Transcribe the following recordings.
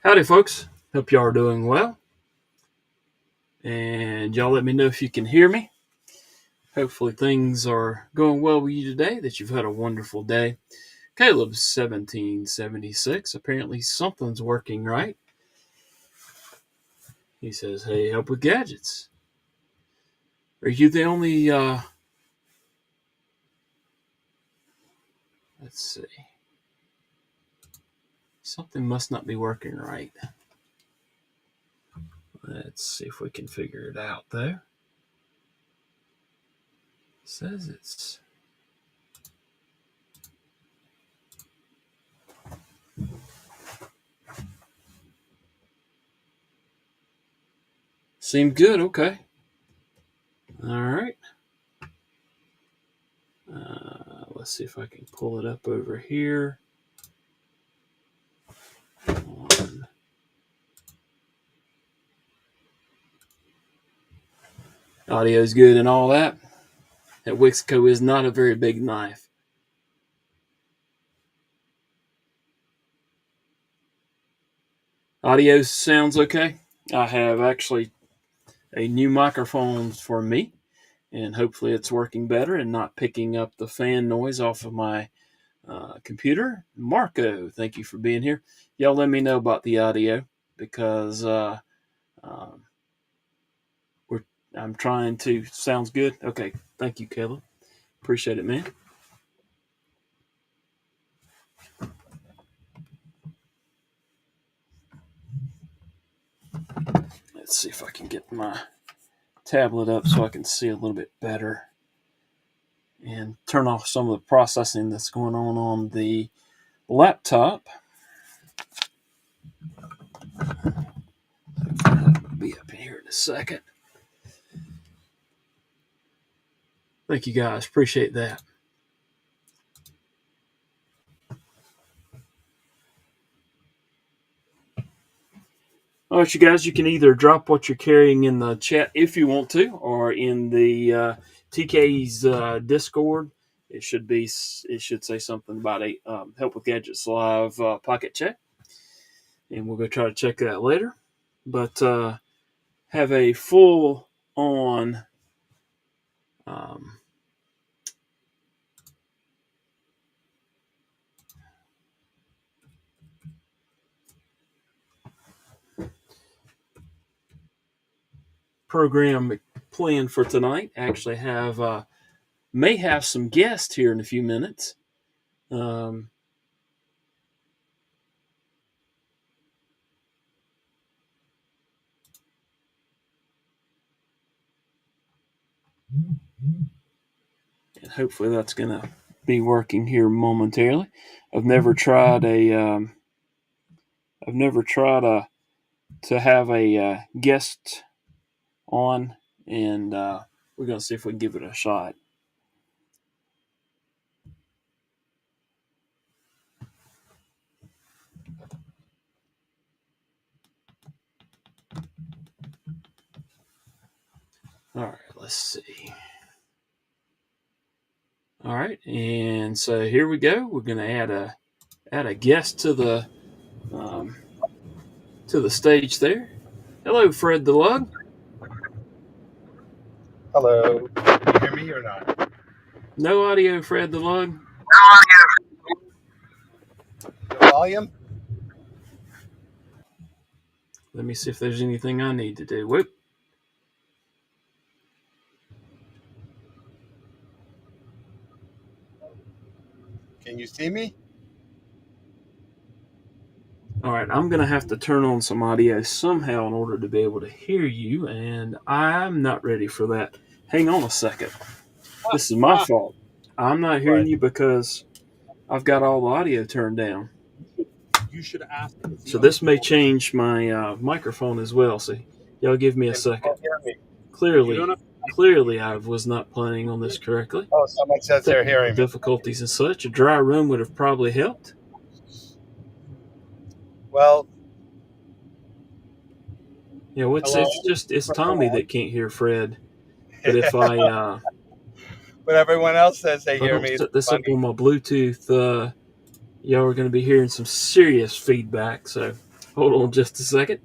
Howdy, folks. Hope y'all are doing well. And y'all let me know if you can hear me. Hopefully, things are going well with you today, that you've had a wonderful day. Caleb's 1776. Apparently, something's working right. He says, "Hey, help with gadgets. Are you the only, let's see. Something must not be working right. Let's see if we can figure it out, though. It says it's. Seemed good. Okay. All right. Let's see if I can pull it up over here. Audio's good and all that. That Wixco is not a very big knife. Audio sounds okay. I have actually a new microphone for me, and hopefully it's working better and not picking up the fan noise off of my computer. Marco, thank you for being here. Y'all let me know about the audio because um, I'm trying to. Sounds good? Okay. Thank you, Caleb. Appreciate it, man. Let's see if I can get my tablet up so I can see a little bit better and turn off some of the processing that's going on the laptop. I'll be up here in a second. Thank you guys. Appreciate that. All right, you guys, you can either drop what you're carrying in the chat if you want to, or in the TK's Discord. It should say something about a Help with Gadgets Live pocket check, and we'll go try to check that later. But have a full on program planned for tonight. Actually, may have some guests here in a few minutes. Um, and hopefully that's going to be working here momentarily. I've never tried to have a guest on, and we're going to see if we can give it a shot. All right, let's see. All right, and so here we go. We're going to add a guest to the stage there. Hello, Fred the Lug. Hello. Can you hear me or not? No audio, Fred the Lug. The volume? Let me see if there's anything I need to do. Whoop. Can you see me? All right, I'm going to have to turn on some audio somehow in order to be able to hear you, and I'm not ready for that. Hang on a second. This is my fault. I'm not hearing What? you because I've got all the audio turned down. You should ask. So this may change my microphone as well. So y'all give me a If you second. don't hear me, you don't Clearly, have. clearly, I was not planning on this correctly. Oh, someone says they're Technical hearing me. difficulties and such. A dry room would have probably helped. Well, You know, hello. it's Tommy that can't hear Fred. But if I But everyone else says they if I hear don't me. It's set this up funny. on my Bluetooth, y'all are going to be hearing some serious feedback. So Hold on just a second.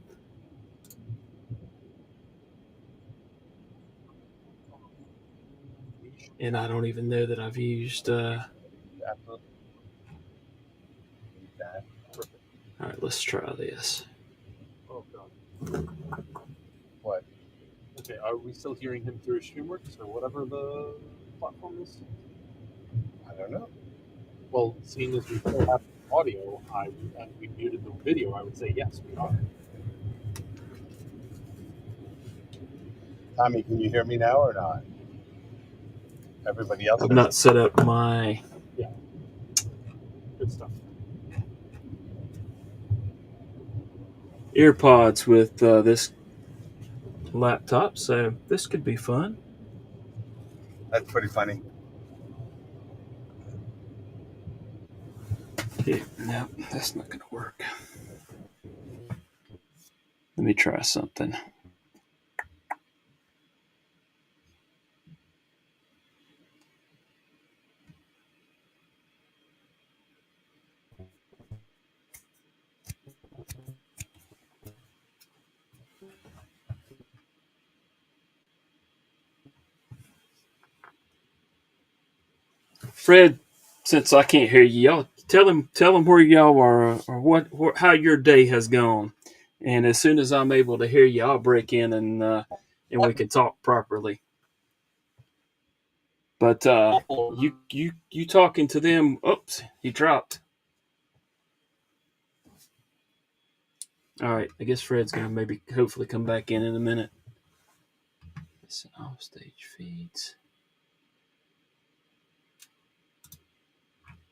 And I don't even know that I've used. Absolutely. Need that. Perfect. All right, let's try this. Oh god. What? Okay, are we still hearing him through Streamworks or whatever the platform is? I don't know. Well, seeing as we still have audio, and we muted the video, I would say yes, we are. Tommy, can you hear me now or not? Everybody else I've is. not set up my Good stuff. earpods with this laptop, so this could be fun. That's pretty funny. Yeah, no, that's not going to work. Let me try something. Fred, since I can't hear you, y'all tell him where y'all are or how your day has gone. And as soon as I'm able to hear you, I'll break in and we can talk properly. But you talking to them? Oops, he dropped. All right, I guess Fred's gonna maybe hopefully come back in a minute. Listen, off stage feeds.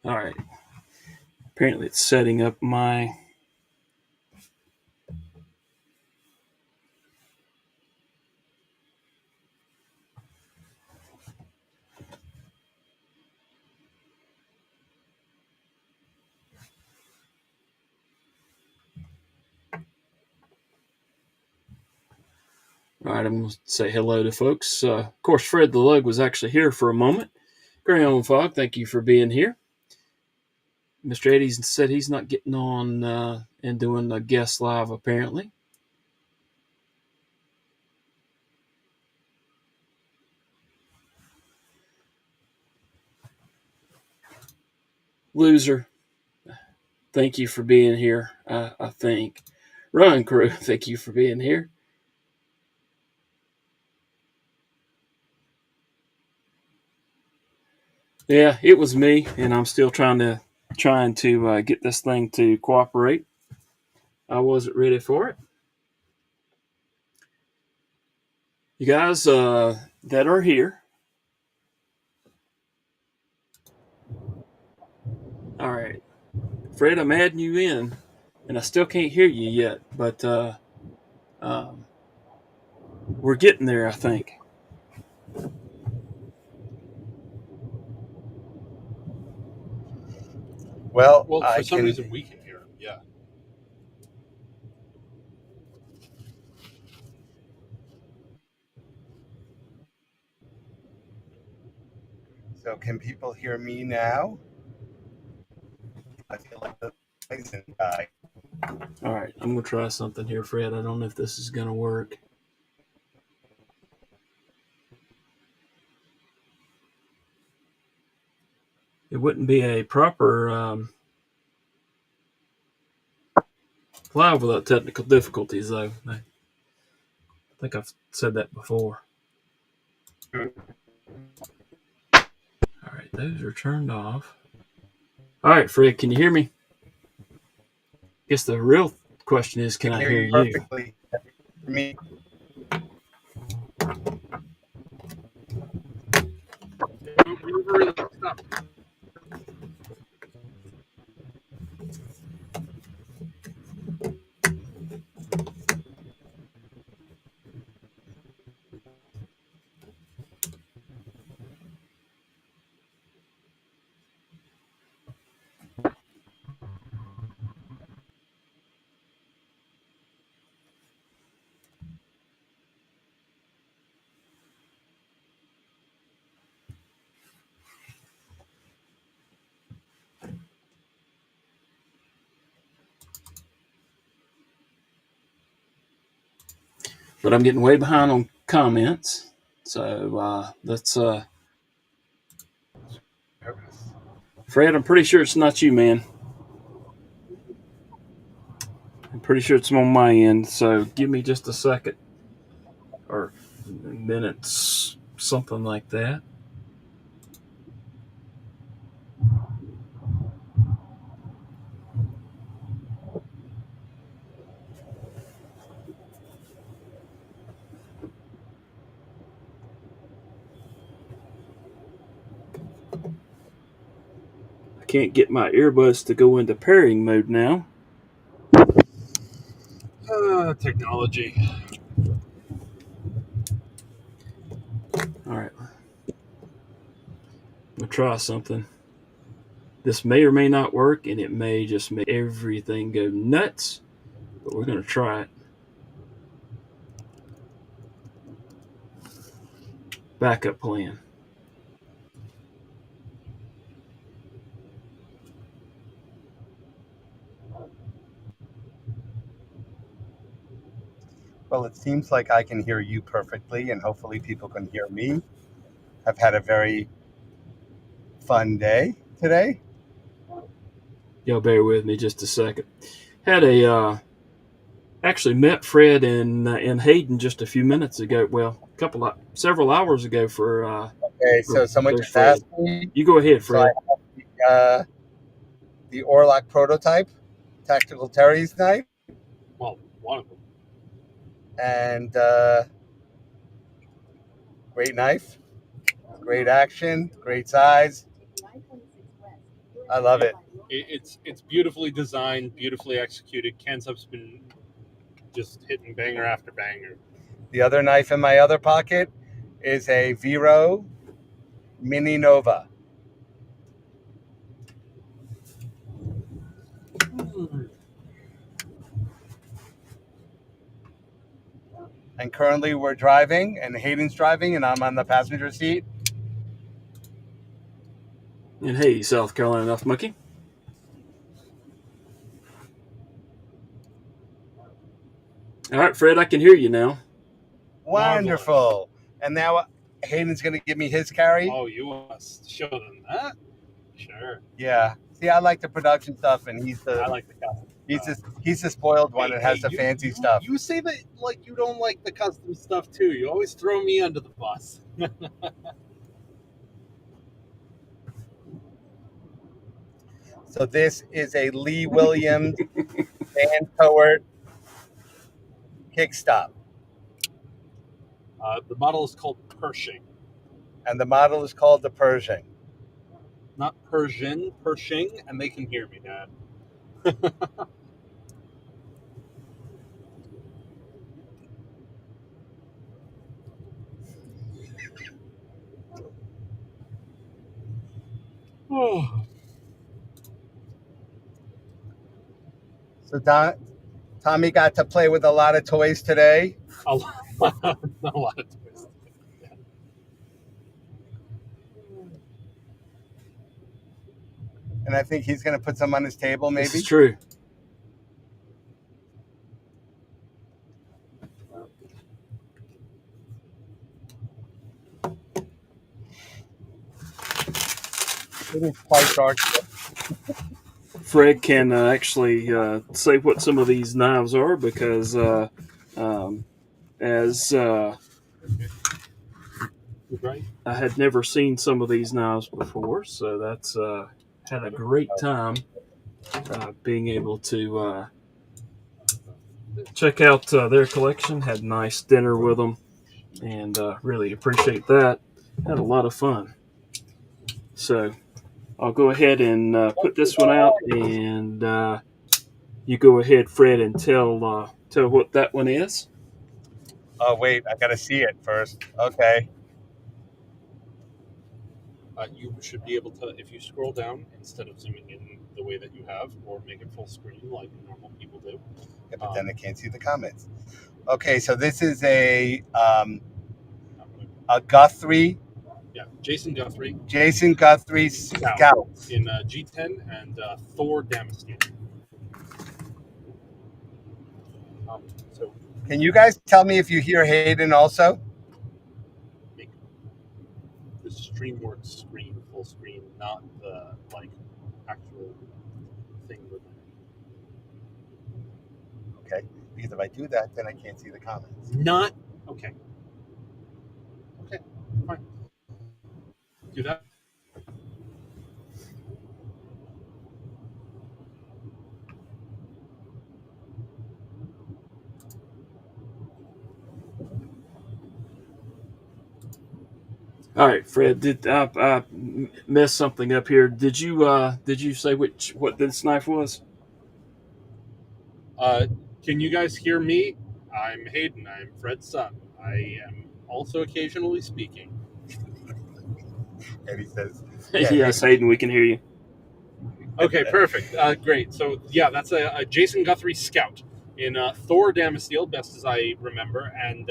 All right. Apparently, it's setting up my. All right, I'm going to say hello to folks. Of course, Fred the Lug was actually here for a moment. Grey on Fog, thank you for being here. Mr. Eddie said he's not getting on and doing a guest live, apparently. Loser, thank you for being here, I think. Run Crew, thank you for being here. Yeah, it was me, and I'm still trying to get this thing to cooperate. I wasn't ready for it. You guys that are here, all right, Fred, I'm adding you in, and I still can't hear you yet, but we're getting there, I think. Well, For some reason we can hear him, yeah. So can people hear me now? I feel like the poison guy. All right, I'm going to try something here, Fred. I don't know if this is going to work. It wouldn't be a proper live without technical difficulties, though. I think I've said that before. All right, those are turned off. All right, Fred, can you hear me? I guess the real question is, can I hear you? Perfectly. Me. We were really stuck. But I'm getting way behind on comments. So let's. Fred, I'm pretty sure it's not you, man. I'm pretty sure it's on my end. So give me just a second or minutes, something like that. I can't get my earbuds to go into pairing mode now. Technology. All right. We'll try something. This may or may not work, and it may just make everything go nuts, but we're going to try it. Backup plan. Well, it seems like I can hear you perfectly, and hopefully people can hear me. I've had a very fun day today. Y'all bear with me just a second. Had actually met Fred and Hayden just a few minutes ago. Well, several hours ago for. Okay, so someone there's just Fred. asked me. You go ahead, So I Fred. have the Orlock prototype, Tactical Terry's knife, Well, one of them. and great knife, great action, great size. I love it. It's beautifully designed, beautifully executed. Kensup's been just hitting banger after banger. The other knife in my other pocket is a Vero Mini Nova. And currently we're driving, and Hayden's driving, and I'm on the passenger seat. And hey, South Carolina Enough Monkey. All right, Fred, I can hear you now. Wonderful. And now Hayden's going to give me his carry. Oh, you must show them that? Sure. Yeah. See, I like the production stuff, and he's I like the custom. he's the spoiled one that has the fancy stuff. You say that like you don't like the custom stuff too. You always throw me under the bus. So this is a Lee Williams Van Towert kickstop. The model is called Pershing. And the model is called the Pershing. Not Persian, Pershing, and they can hear me, Dad. So Tommy got to play with a lot of toys today. A lot of toys. And I think he's going to put some on his table, maybe. This is true. It is quite dark. Fred can actually say what some of these knives are because as Right. I had never seen some of these knives before, so that's had a great time being able to check out their collection. Had a nice dinner with them, and really appreciate that. Had a lot of fun. So I'll go ahead and put this one out, and you go ahead, Fred, and tell what that one is. Oh, wait, I got to see it first. Okay. You should be able to, if you scroll down instead of zooming in the way that you have, or make it full screen like normal people do. Yeah, but then I can't see the comments. Okay, so this is a Guthrie. Yeah, Jason Guthrie. Jason Guthrie Scout. In G10 and Thor Damascene. So Can you guys tell me if you hear Hayden also? Make the StreamWorks screen full screen, not the like actual thing with it. Okay, because if I do that, then I can't see the comments. Not okay. Okay, fine. Do that. All right, Fred. Did I mess something up here? Did you say what this knife was? Can you guys hear me? I'm Hayden. I'm Fred's son. I am also occasionally speaking. And he says, Yes, Hayden, we can hear you. Okay, perfect. Great. So yeah, that's a Jason Guthrie Scout in Thor Damasteel, best as I remember, and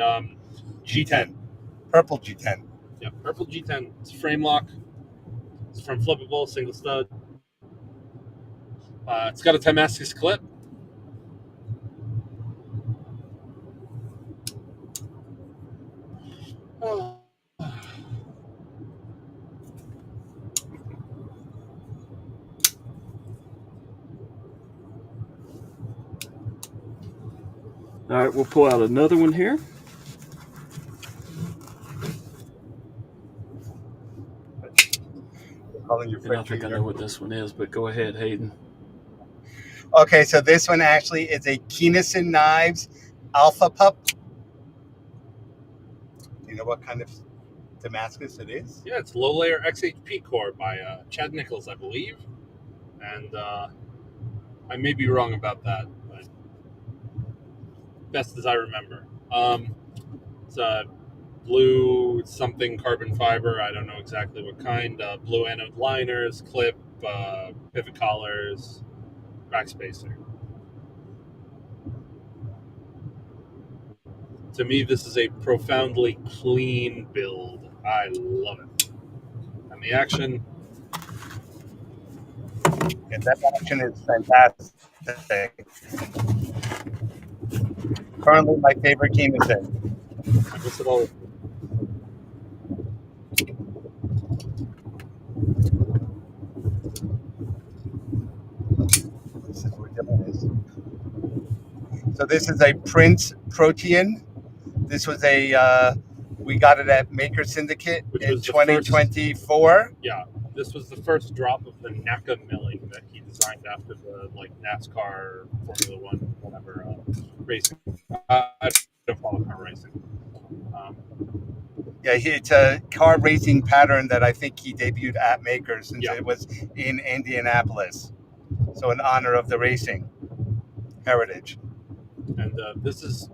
G10. Purple G10. Yeah, purple G10. It's frame lock. It's from Flippable, single stud. It's got a Damascus clip. Oh. All right, we'll pull out another one here. Calling you And Fred I think Jr. I know what this one is, but go ahead, Hayden. Okay, so this one actually is a Keennison Knives Alpha Pup. Do you know what kind of Damascus it is? Yeah, it's low layer XHP core by Chad Nichols, I believe. And I may be wrong about that, but best as I remember. It's a blue something carbon fiber. I don't know exactly what kind. Blue anode liners, clip, pivot collars, rack spacer. To me, this is a profoundly clean build. I love it. And the action. And that action is fantastic. Currently my favorite Keennison. I miss it all. This is what Dylan is. So this is a Prince Protean. This was we got it at Maker Syndicate Which in was the first- 2024. Yeah, this was the first drop of the NACA milling that he designed after the NASCAR, Formula One, whatever racing. I don't follow car racing. Yeah, it's a car racing pattern that I think he debuted at Maker since Yeah. it was in Indianapolis. So in honor of the racing heritage. And this is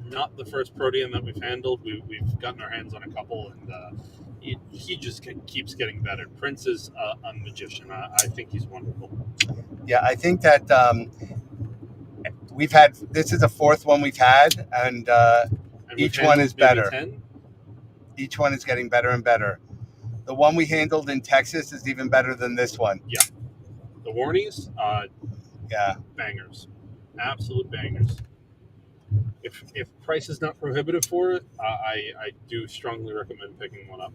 not the first Protean that we've handled. We've gotten our hands on a couple, and he just keeps getting better. Prince is a magician. I think he's wonderful. Yeah, I think that we've had, this is the fourth one we've had, and each one is better. 10? Each one is getting better and better. The one we handled in Texas is even better than this one. Yeah. The Warnies, Yeah. bangers. Absolute bangers. If price is not prohibitive for it, I do strongly recommend picking one up.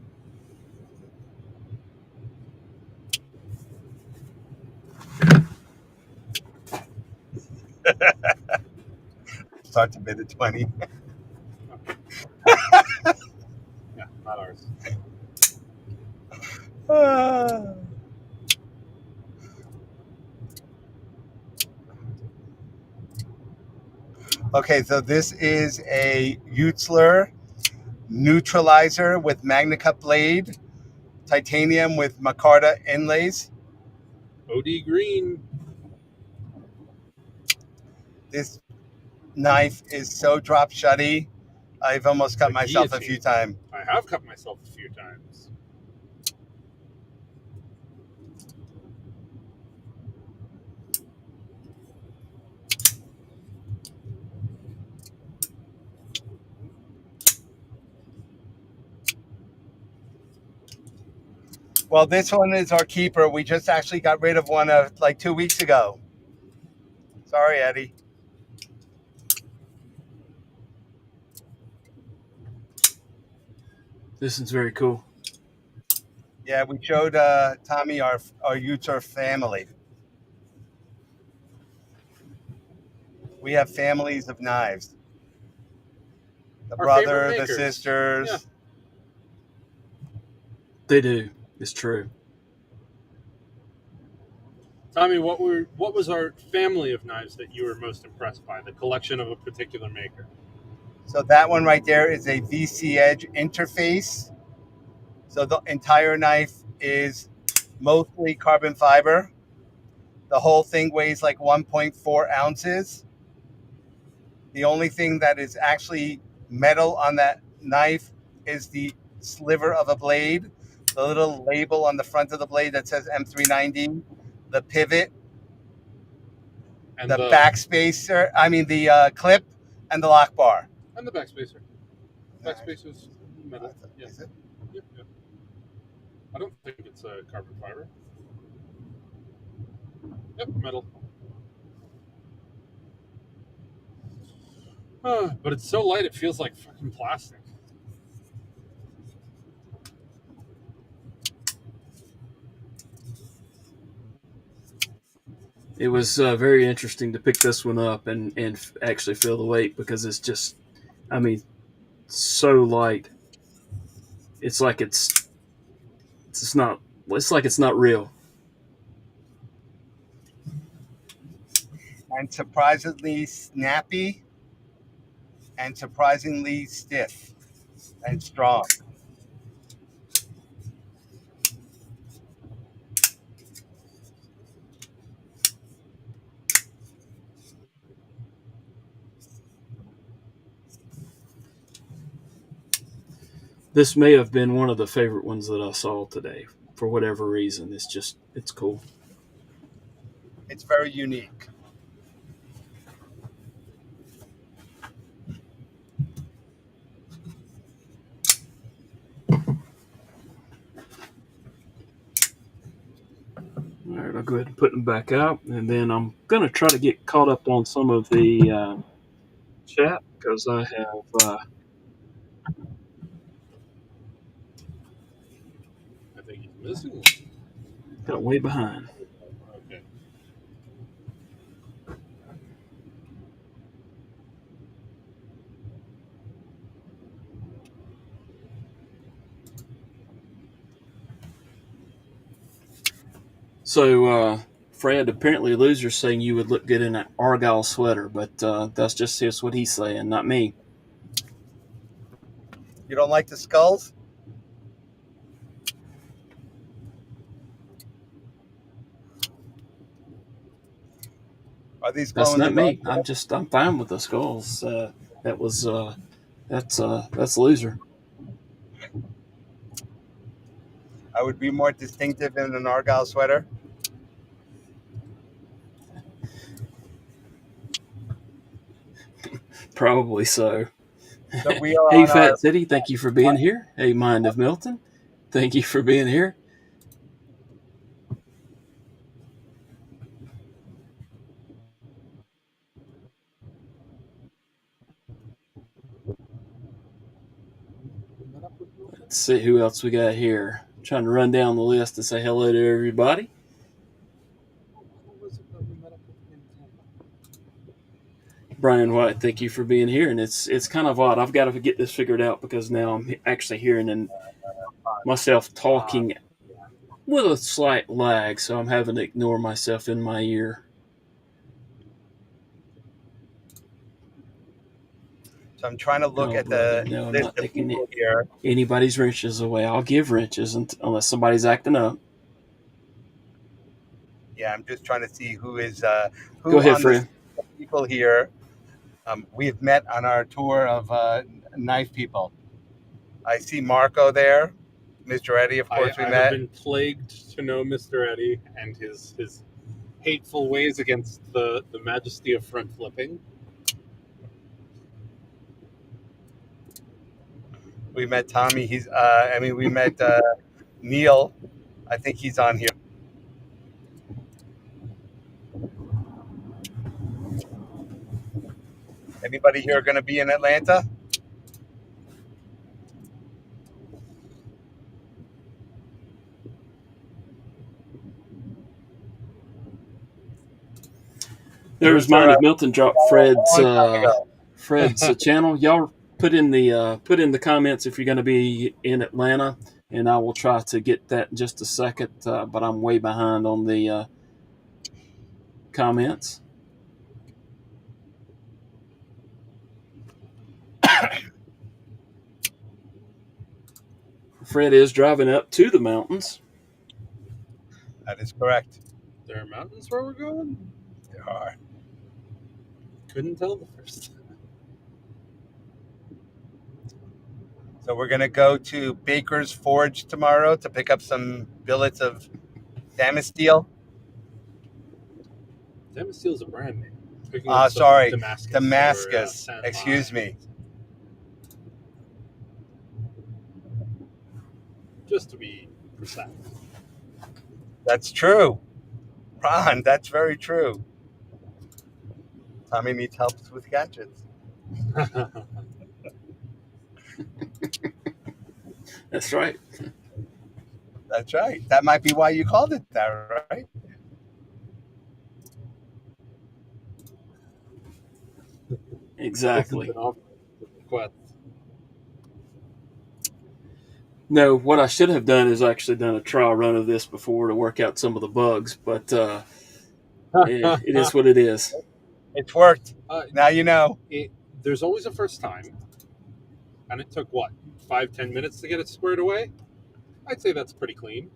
Start to bid at 20. Yeah, not ours. Okay, so this is a Utzler neutralizer with Magna-Cut blade, titanium with micarta inlays. OD Green. This knife is so drop shutty. I've almost cut The myself a guillotine. few times. I have cut myself a few times. Well, this one is our keeper. We just actually got rid of one like 2 weeks ago. Sorry, Eddie. This is very cool. Yeah, we showed Tommy our Utah family. We have families of knives. The Our favorite brother, the makers. Yeah. sisters. They do. It's true. Tommy, what was our family of knives that you were most impressed by? The collection of a particular maker. So that one right there is a VC Edge interface. So the entire knife is mostly carbon fiber. The whole thing weighs like 1.4 ounces. The only thing that is actually metal on that knife is the sliver of a blade, the little label on the front of the blade that says M390, the pivot, And the backspacer, the clip, and the lock bar. And the backspacer. Backspacer's metal. Yeah. Is it? Yep, yep. I don't think it's a carbon fiber. Yep, metal. But it's so light it feels like fucking plastic. It was very interesting to pick this one up and actually feel the weight because it's just, I mean, so light. It's like it's not. It's like it's not real. And surprisingly snappy and surprisingly stiff and strong. This may have been one of the favorite ones that I saw today for whatever reason. It's cool. It's very unique. All right, I'll go ahead and put them back out, and then I'm gonna try to get caught up on some of the chat because I have. I think he's missing one. Got way behind. Okay. So, Fred, apparently Loser's saying you would look good in an Argyle sweater, but that's just what he's saying, not me. You don't like the skulls? Are these That's glowing not the me. I'm fine with the skulls. That was that's Loser. I would be more distinctive in an Argyle sweater. Probably so. So we are Hey, on our Fat City, thank you for being here. Hey, Mind of Milton, thank you for being here. Let's see who else we got here. I'm trying to run down the list and say hello to everybody. Brian White, thank you for being here. And it's kind of odd. I've got to get this figured out because now I'm actually hearing myself talking with a slight lag, so I'm having to ignore myself in my ear. So I'm trying to look at brother, the no, I'm list not of taking people here. anybody's wrenches away. I'll give wrenches unless somebody's acting up. Yeah, I'm just trying to see who is Go who ahead, on this Fred. people here. We have met on our tour of knife people. I see Marco there, Mr. Eddie. Of course, we I met. have been plagued to know Mr. Eddie and his hateful ways against the majesty of front flipping. We met Tommy. We met Neil. I think he's on here. Anybody here going to be in Atlanta? There's Those are mine at Milton dropped Fred's long time ago. channel. Y'all put in the comments if you're going to be in Atlanta, and I will try to get that in just a second. But I'm way behind on the comments. Fred is driving up to the mountains. That is correct. There are mountains where we're going? There are. Couldn't tell the first time. So we're going to go to Baker's Forge tomorrow to pick up some billets of Damasteel. Damasteel's a brand name. Picking up some Sorry, Damascus. Damascus. Or, Excuse me. Just to be precise. That's true. Ron, that's very true. Tommy needs help with gadgets. That's right. That's right. That might be why you called it that, right? Exactly. Quest. No, what I should have done is actually done a trial run of this before to work out some of the bugs, but it is what it is. It's worked. Now you know. There's always a first time, and it took what, 5-10 minutes to get it squared away? I'd say that's pretty clean.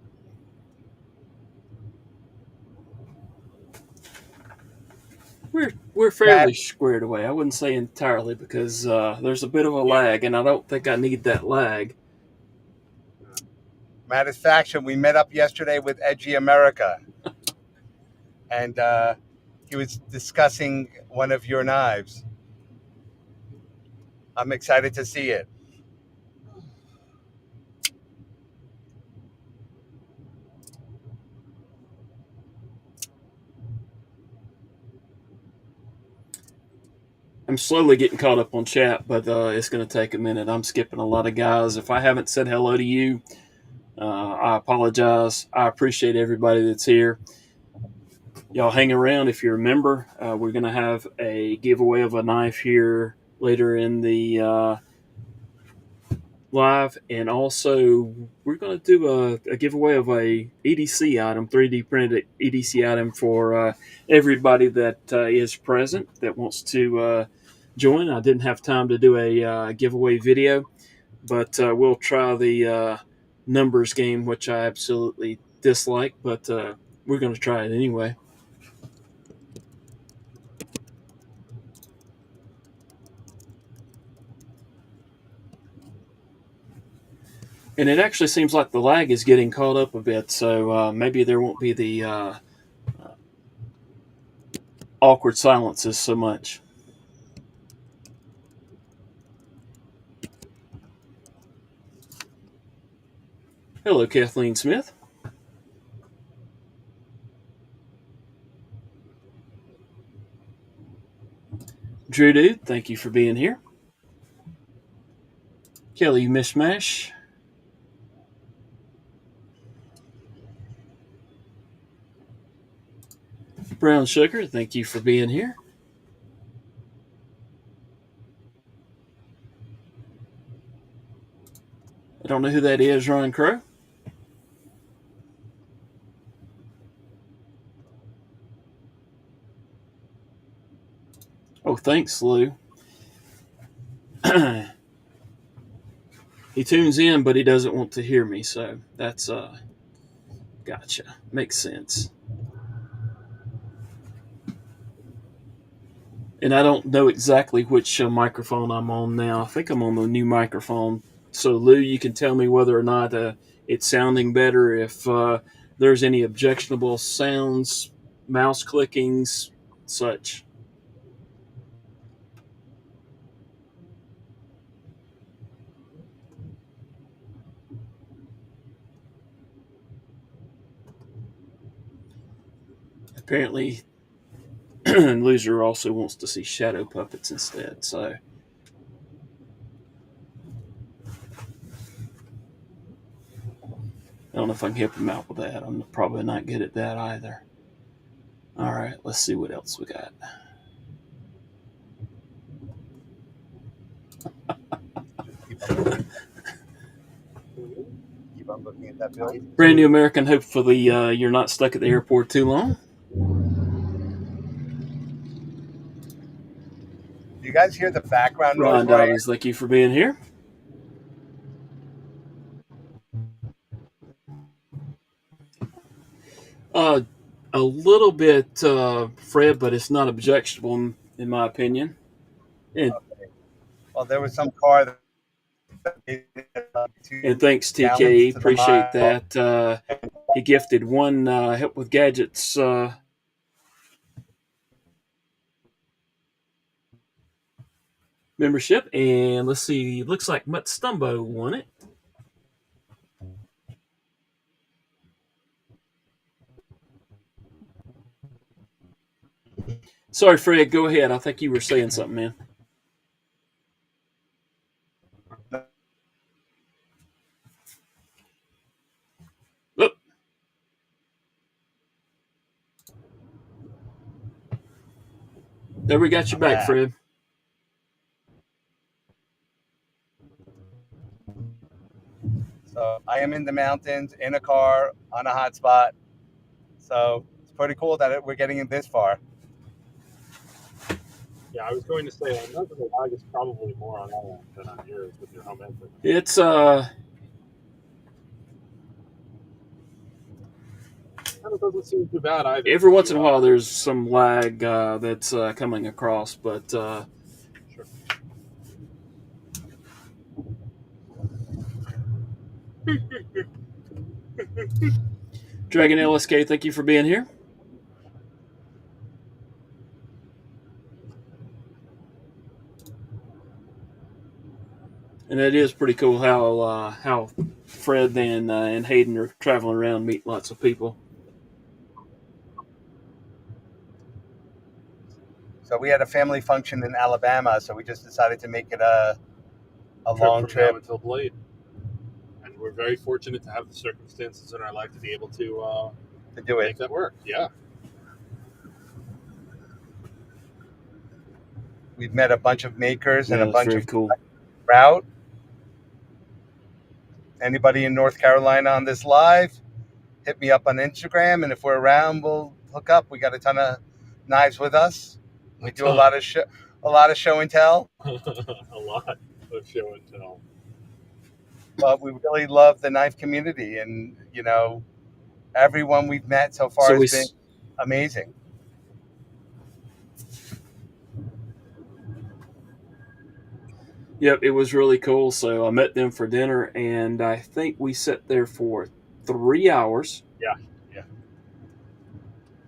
We're fairly squared away. I wouldn't say entirely because there's a bit of a lag, and I don't think I need that lag. Matter of fact, we met up yesterday with Edgy America, and he was discussing one of your knives. I'm excited to see it. I'm slowly getting caught up on chat, but it's going to take a minute. I'm skipping a lot of guys. If I haven't said hello to you, I apologize. I appreciate everybody that's here. Y'all hang around if you're a member. We're going to have a giveaway of a knife here later in the live, and also we're going to do a giveaway of a EDC item, 3D printed EDC item for everybody that is present that wants to join. I didn't have time to do a giveaway video, but we'll try the numbers game, which I absolutely dislike, but we're going to try it anyway. And it actually seems like the lag is getting caught up a bit, so maybe there won't be the awkward silences so much. Hello, Kathleen Smith. Drew Dude, thank you for being here. Kelly Mishmash. Brown Sugar, thank you for being here. I don't know who that is, Ron Crow. Oh, thanks, Lou. He tunes in, but he doesn't want to hear me, so that's gotcha. Makes sense. And I don't know exactly which microphone I'm on now. I think I'm on the new microphone. So, Lou, you can tell me whether or not it's sounding better, if there's any objectionable sounds, mouse clickings, such. Apparently, Loser also wants to see shadow puppets instead, so. I don't know if I can help him out with that. I'm probably not good at that either. All right, let's see what else we got. Keep on looking, keep on looking at that build. Brand new American. Hopefully, you're not stuck at the airport too long. Do you guys hear the background noise Ron where I am? Dobbies, thank you for being here. Uh, a little bit, Fred, but it's not objectionable in my opinion. And, Well, there was some car that and thanks, 2 gallons TK. to the Appreciate mile. that. He gifted one Help with Gadgets membership. And let's see, looks like Mutt Stumbo won it. Sorry, Fred, go ahead. I think you were saying something, man. Oh. There, we got you back, Fred. So I am in the mountains in a car on a hotspot. So it's pretty cool that we're getting in this far. Yeah, I was going to say, I know that the lag is probably more on our end than on yours with your home entry. It's Kind of doesn't seem too bad either. every once in a while there's some lag that's coming across, but Sure. Dragon LSK, thank you for being here. And it is pretty cool how Fred and Hayden are traveling around, meet lots of people. So we had a family function in Alabama, so we just decided to make it a long from trip now until Blade. And we're very fortunate to have the circumstances in our life to be able to do make it. that work. Yeah. We've met a bunch of makers and a that's bunch very of cool. route. Anybody in North Carolina on this live, hit me up on Instagram, and if we're around, we'll hook up. We got a ton of knives with us. We do a lot of show and tell. A lot of show and tell. But we really love the knife community, and everyone we've met so far has been amazing. Yep, it was really cool. So I met them for dinner, and I think we sat there for 3 hours. Yeah.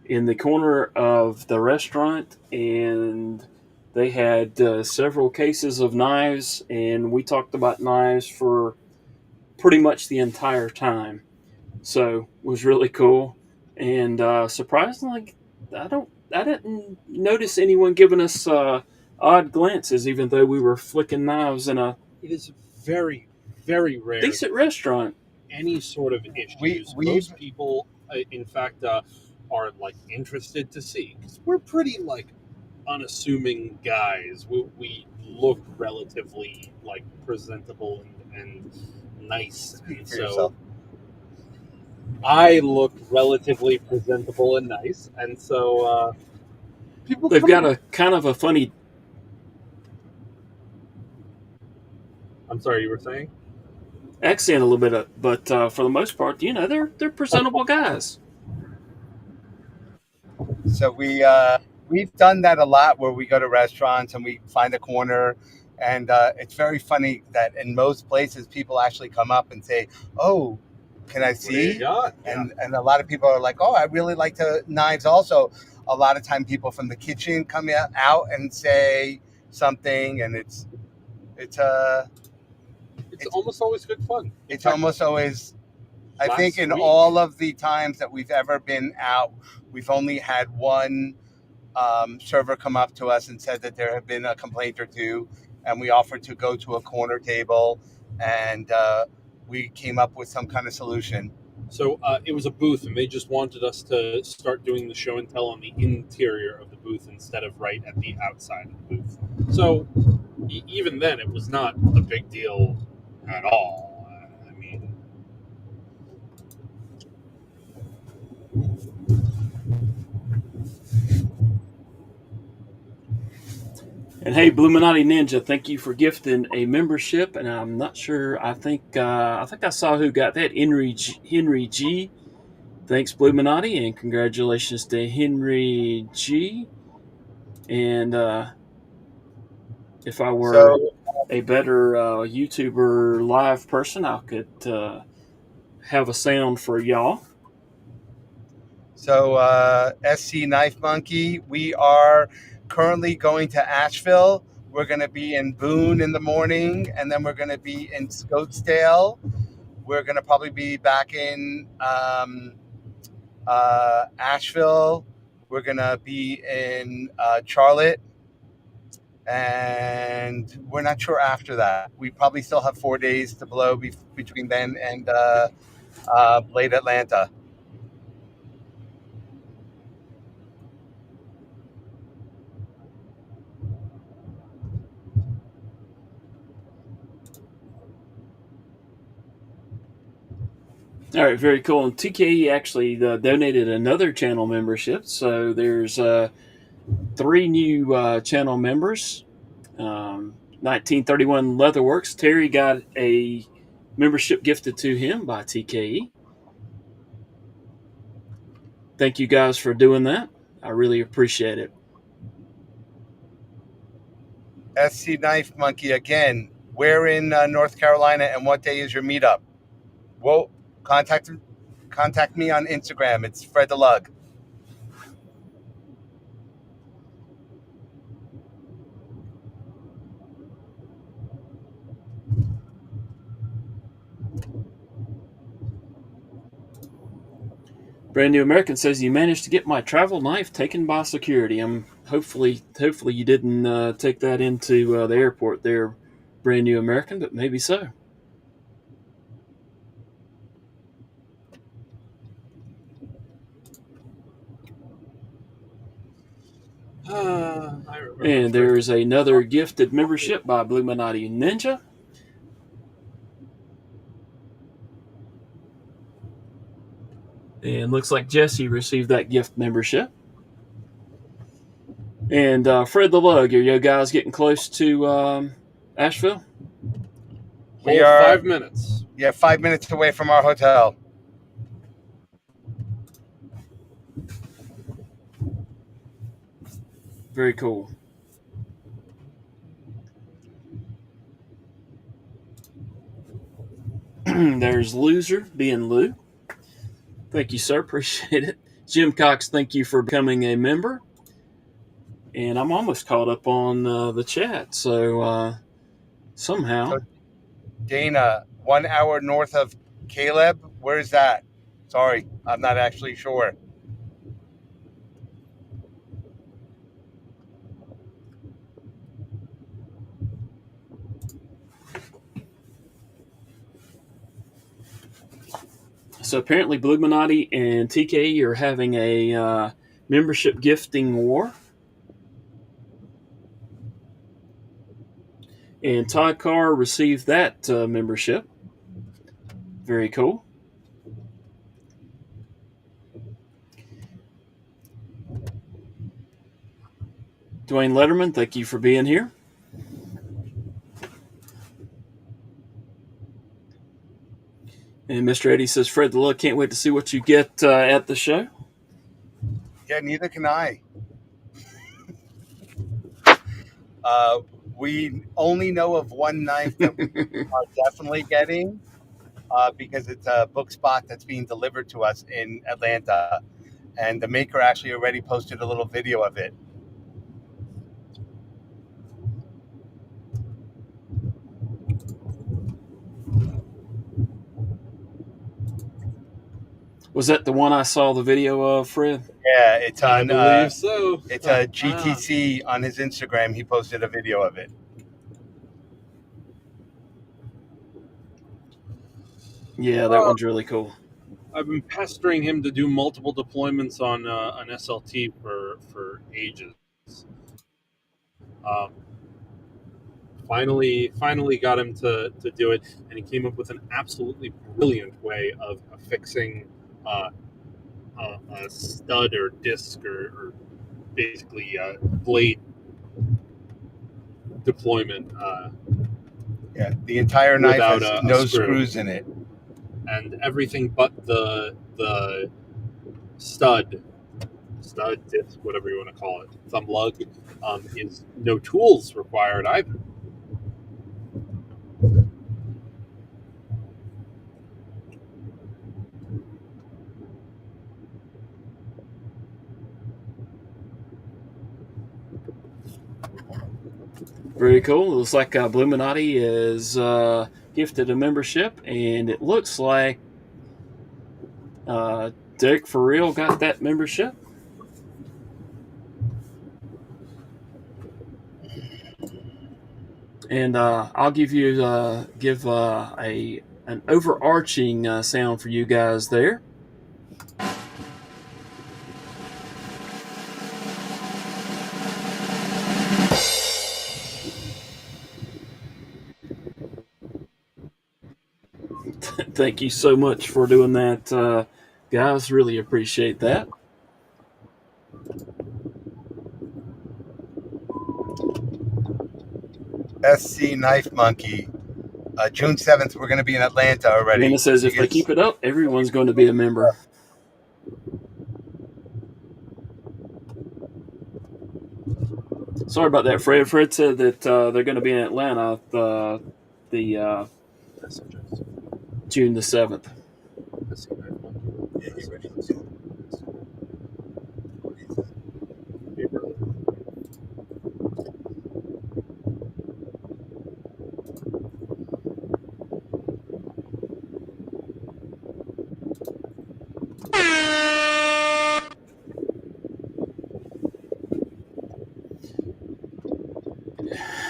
In the corner of the restaurant, and they had several cases of knives, and we talked about knives for pretty much the entire time. So it was really cool, and surprisingly, I didn't notice anyone giving us odd glances, even though we were flicking knives in a. It is very, very rare. Decent restaurant. Any sort of issues. Most people, in fact, are interested to see, because we're pretty unassuming guys. We look relatively presentable and nice, and so yourself. I look relatively presentable and nice, and so people. They've got a kind of a funny. I'm sorry, you were saying? Accent a little bit, but for the most part, they're presentable guys. So we've done that a lot, where we go to restaurants and we find a corner, and it's very funny that in most places people actually come up and say, "Oh, can I see?" Yeah. And a lot of people are like, "Oh, I really like the knives." Also, a lot of time people from the kitchen come out and say something, and it's almost always good fun. It's almost always. I think in all of the times that we've ever been out, we've only had one server come up to us and said that there had been a complaint or two, and we offered to go to a corner table, and we came up with some kind of solution. So it was a booth, and they just wanted us to start doing the show and tell on the interior of the booth instead of right at the outside of the booth. So even then, it was not a big deal at all. I mean, And hey, Bluminati Ninja, thank you for gifting a membership. And I'm not sure. I think I saw who got that. Henry G. Thanks, Bluminati, and congratulations to Henry G. And if I were So, a better YouTuber live person, I could have a sound for y'all. SC Knife Monkey, we are currently going to Asheville. We're going to be in Boone in the morning, and then we're going to be in Scottsdale. We're going to probably be back in Asheville. We're going to be in Charlotte, and we're not sure after that. We probably still have 4 days to blow between then and Blade Atlanta. All right, very cool. And TKE actually donated another channel membership. So there's 3 new channel members. 1931 Leatherworks. Terry got a membership gifted to him by TKE. Thank you guys for doing that. I really appreciate it. SC Knife Monkey again. Where in North Carolina, and what day is your meetup? Well, contact me on Instagram. It's Fred the Lug. Brand New American says you managed to get my travel knife taken by security. Hopefully you didn't take that into the airport there, Brand New American, but maybe so. And there is another gifted membership by Bluminati Ninja. And looks like Jesse received that gift membership. And Fred the Lug, are you guys getting close to Asheville? we are 5 minutes. Yeah, 5 minutes away from our hotel. Very cool. There's Loser being Lou. Thank you, sir. Appreciate it. Jim Cox, thank you for becoming a member. And I'm almost caught up on the chat. So somehow. So, Dana, 1 hour north of Caleb. Where is that? Sorry, I'm not actually sure. So apparently Bluminati and TK are having a membership gifting war. And Todd Carr received that membership. Very cool. Dwayne Letterman, thank you for being here. And Mr. Eddie says, Fred the Lug, can't wait to see what you get at the show. Yeah, neither can I. We only know of one knife that we are definitely getting because it's a book spot that's being delivered to us in Atlanta. And the maker actually already posted a little video of it. Was that the one I saw the video of, Fred? Yeah, it's on. I believe so. It's a GTC on his Instagram. He posted a video of it. Yeah, that one's really cool. I've been pestering him to do multiple deployments on an SLT for ages. Um, finally got him to do it, and he came up with an absolutely brilliant way of fixing a stud or disc or basically blade deployment Yeah, the entire knife without has a no screw, screws in it. and everything but the stud disc, whatever you want to call it, thumb lug, is no tools required either. Very cool. It looks like Bluminati is gifted a membership, and it looks like Derek for real got that membership. And I'll give you a an overarching sound for you guys there. Thank you so much for doing that, guys. Really appreciate that. SC Knife Monkey. June 7th, we're going to be in Atlanta already. Amanda says if they keep it up, everyone's going to be a member. Sorry about that, Fred. Fred said that they're going to be in Atlanta the June the 7th.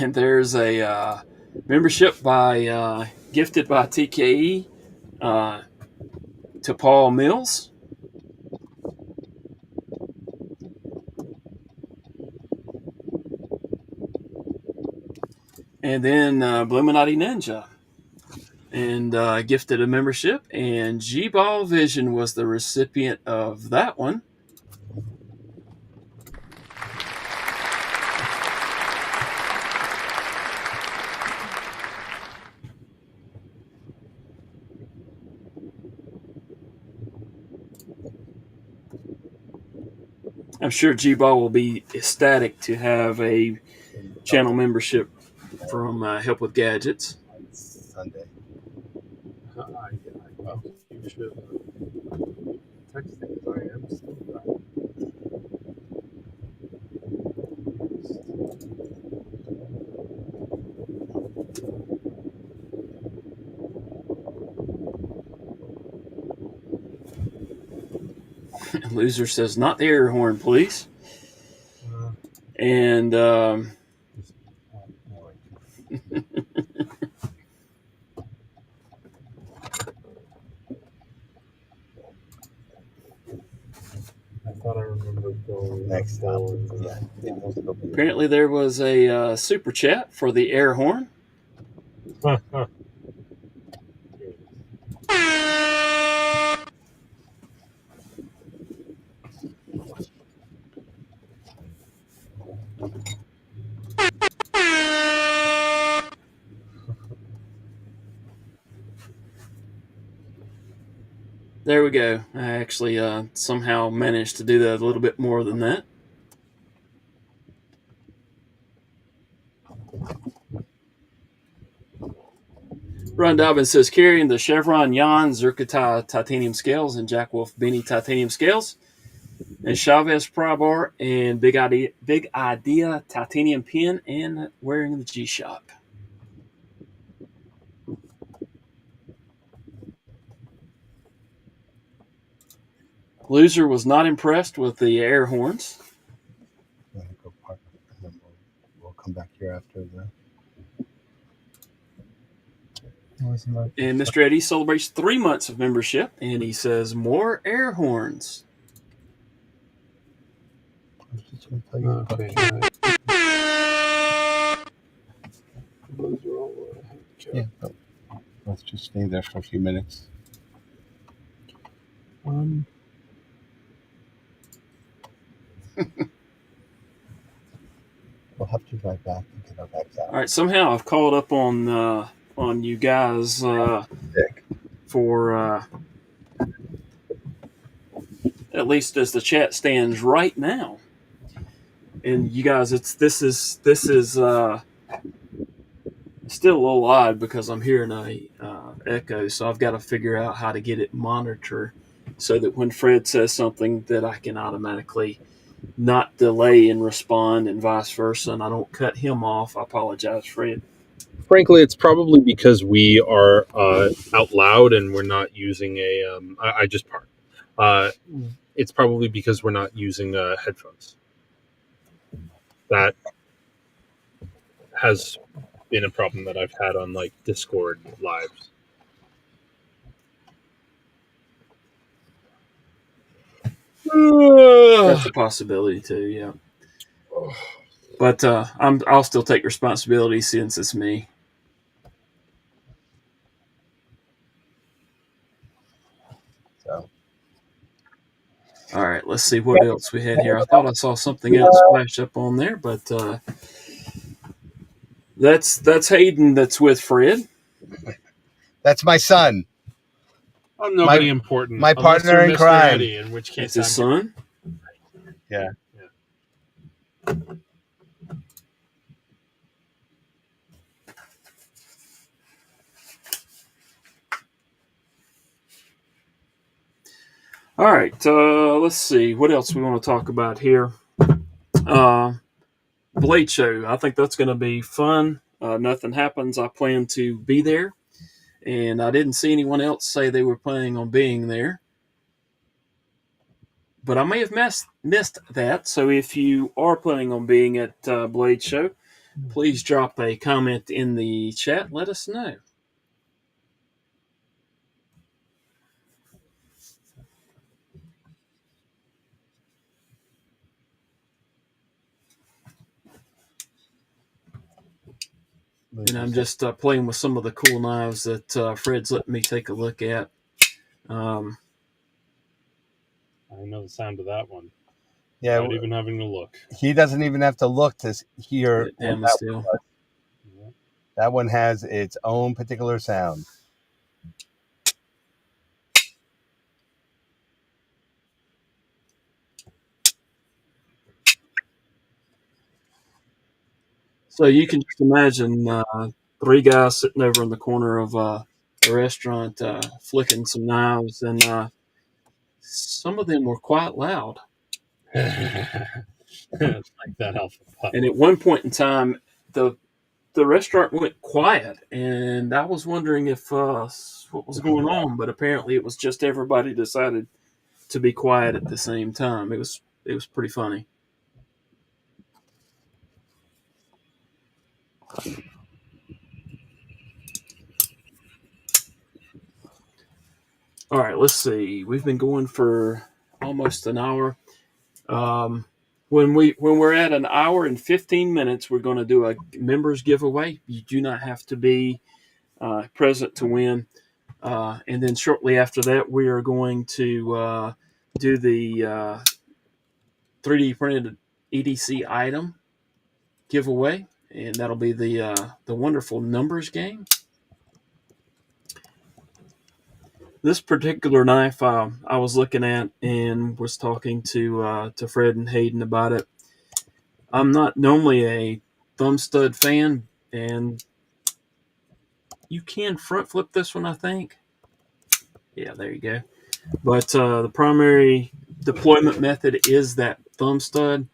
And there's a membership by gifted by TKE to Paul Mills. And then Bluminati Ninja and gifted a membership. And G-Ball Vision was the recipient of that one. I'm sure G-Ball will be ecstatic to have a channel membership from Help with Gadgets. Sunday. You should texting as I am still. Loser says, not the air horn, please. And I thought I remembered going Next stop. Yeah. apparently there was a super chat for the air horn. There we go. I actually somehow managed to do that a little bit more than that. Ron Dobbins says carrying the Chevron Jan Zerkata titanium scales and Jack Wolf Benny titanium scales, and Chavez pry bar and Big Idea titanium pin, and wearing the G-Shock. Loser was not impressed with the air horns. Go park, and then we'll come back here after the. And Mr. Eddie celebrates 3 months of membership, and he says more air horns. Okay. Those are all Yeah. Let's just stay there for a few minutes. We'll have to drive back and get our bags out. All right, somehow I've caught up on you guys for at least as the chat stands right now. And you guys, this is still a little odd because I'm hearing a echo, so I've got to figure out how to get it monitored so that when Fred says something that I can automatically not delay and respond and vice versa, and I don't cut him off. I apologize, Fred. Frankly, it's probably because we are out loud and we're not using a. I just parked. It's probably because we're not using headphones. That has been a problem that I've had on like Discord lives. That's a possibility too, yeah. But I'll still take responsibility since it's me. So. All right, let's see what else we had here. I thought I saw something else flash up on there, but that's Hayden. That's with Fred. That's my son. I'm nobody important. My partner in Mr. crime. Eddie, in which case That's his son. Yeah. All right, let's see what else we want to talk about here. Blade show. I think that's going to be fun. Nothing happens. I plan to be there, and I didn't see anyone else say they were planning on being there. But I may have missed that. So if you are planning on being at Blade Show, please drop a comment in the chat. Let us know. And I'm just playing with some of the cool knives that Fred's letting me take a look at. I know the sound of that one. Yeah. Not even having to look. He doesn't even have to look to hear that one. That one has its own particular sound. So you can just imagine 3 guys sitting over in the corner of a restaurant flicking some knives, and some of them were quite loud. It's like that alpha pup. And at one point in time, the restaurant went quiet, and I was wondering if what was going on, but apparently it was just everybody decided to be quiet at the same time. It was pretty funny. All right, let's see. We've been going for almost an hour. When we're at an hour and 15 minutes, we're going to do a members giveaway. You do not have to be present to win. And then shortly after that, we are going to do the 3D printed EDC item giveaway, and that'll be the wonderful numbers game. This particular knife I was looking at and was talking to Fred and Hayden about it. I'm not normally a thumb stud fan, and you can front flip this one, I think. Yeah, there you go. But the primary deployment method is that thumb stud,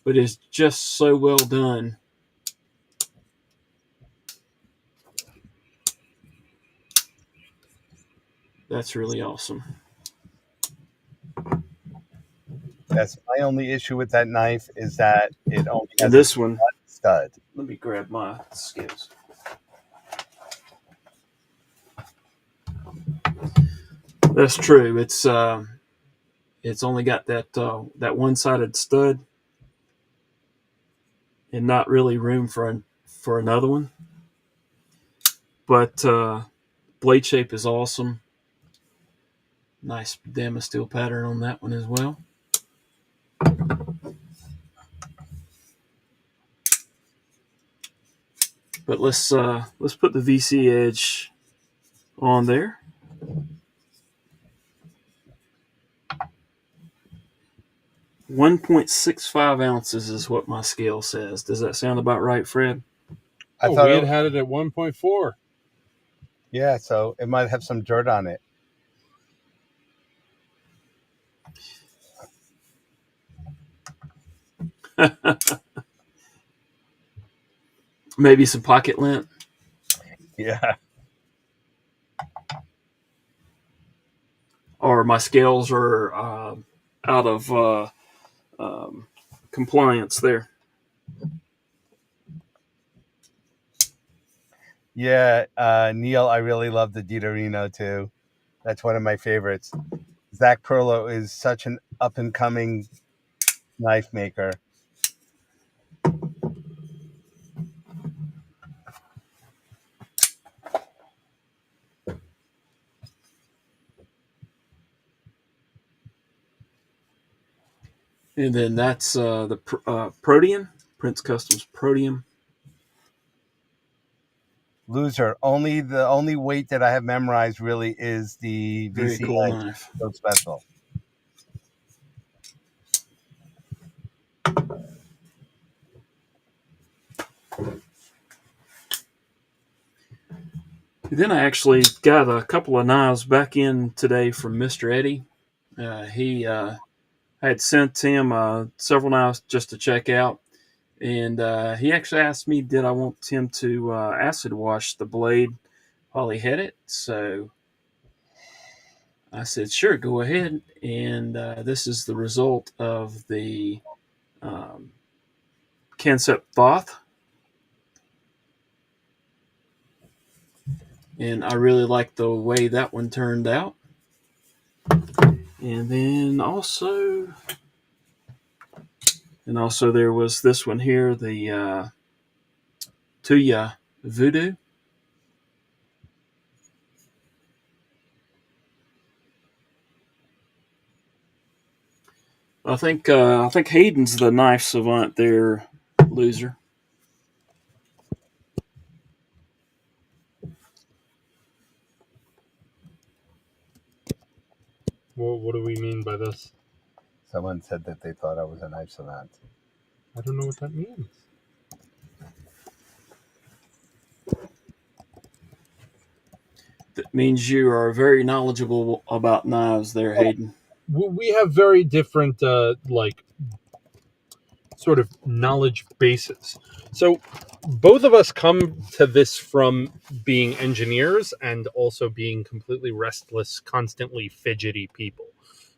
but it's just so well done. That's really awesome. That's my only issue with that knife is that it only has And this one stud. Let me grab my scales. That's true. It's only got that one-sided stud, and not really room for another one. But blade shape is awesome. Nice Damascene steel pattern on that one as well. But let's put the VC edge on there. .65 ounces is what my scale says. Does that sound about right, Fred? I Oh, thought we had it at 1.4. Yeah, so it might have some dirt on it. Maybe some pocket lint. Yeah. Or my scales are out of compliance there. Yeah, Neil, I really love the Ditorino too. That's one of my favorites. Zach Perlo is such an up and coming knife maker. And then that's the Protean, Prince Customs Protean. Loser. The only weight that I have memorized really is the Very VC cool Edge. knife. So special. Then I actually got a couple of knives back in today from Mr. Eddie. He I had sent him several knives just to check out, and he actually asked me did I want him to acid wash the blade while he had it. So I said, sure, go ahead. And this is the result of the Concept Thoth. And I really like the way that one turned out. And then also there was this one here, the Tuya Voodoo. I think Hayden's the knife savant there, loser. Well, what do we mean by this? Someone said that they thought I was a knife savant. I don't know what that means. That means you are very knowledgeable about knives there, Hayden. We have very different, sort of knowledge bases. So both of us come to this from being engineers and also being completely restless, constantly fidgety people.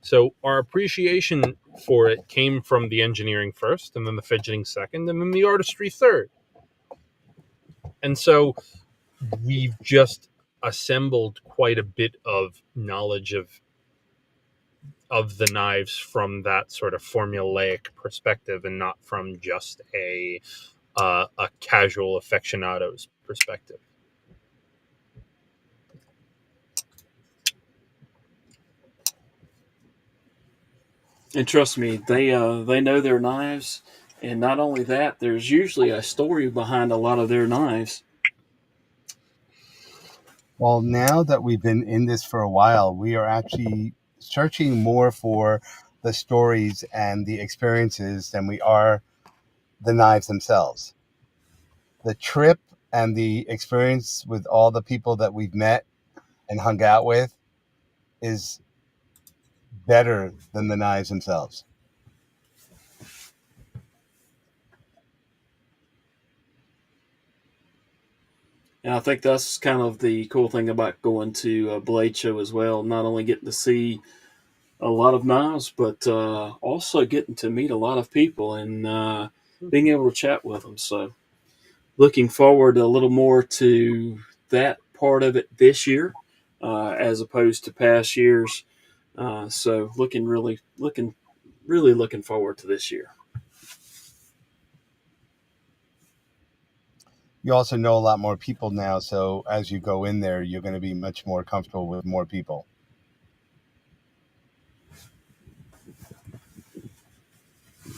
So our appreciation for it came from the engineering first, and then the fidgeting second, and then the artistry third. And so we've just assembled quite a bit of knowledge of the knives from that sort of formulaic perspective, and not from just a casual aficionado's perspective. And trust me, they know their knives, and not only that, there's usually a story behind a lot of their knives. Well, now that we've been in this for a while, we are actually searching more for the stories and the experiences than we are the knives themselves. The trip and the experience with all the people that we've met and hung out with is better than the knives themselves. And I think that's kind of the cool thing about going to a blade show as well. Not only getting to see a lot of knives, but also getting to meet a lot of people and being able to chat with them. So looking forward a little more to that part of it this year. as opposed to past years. So really looking forward to this year. You also know a lot more people now, so as you go in there, you're going to be much more comfortable with more people.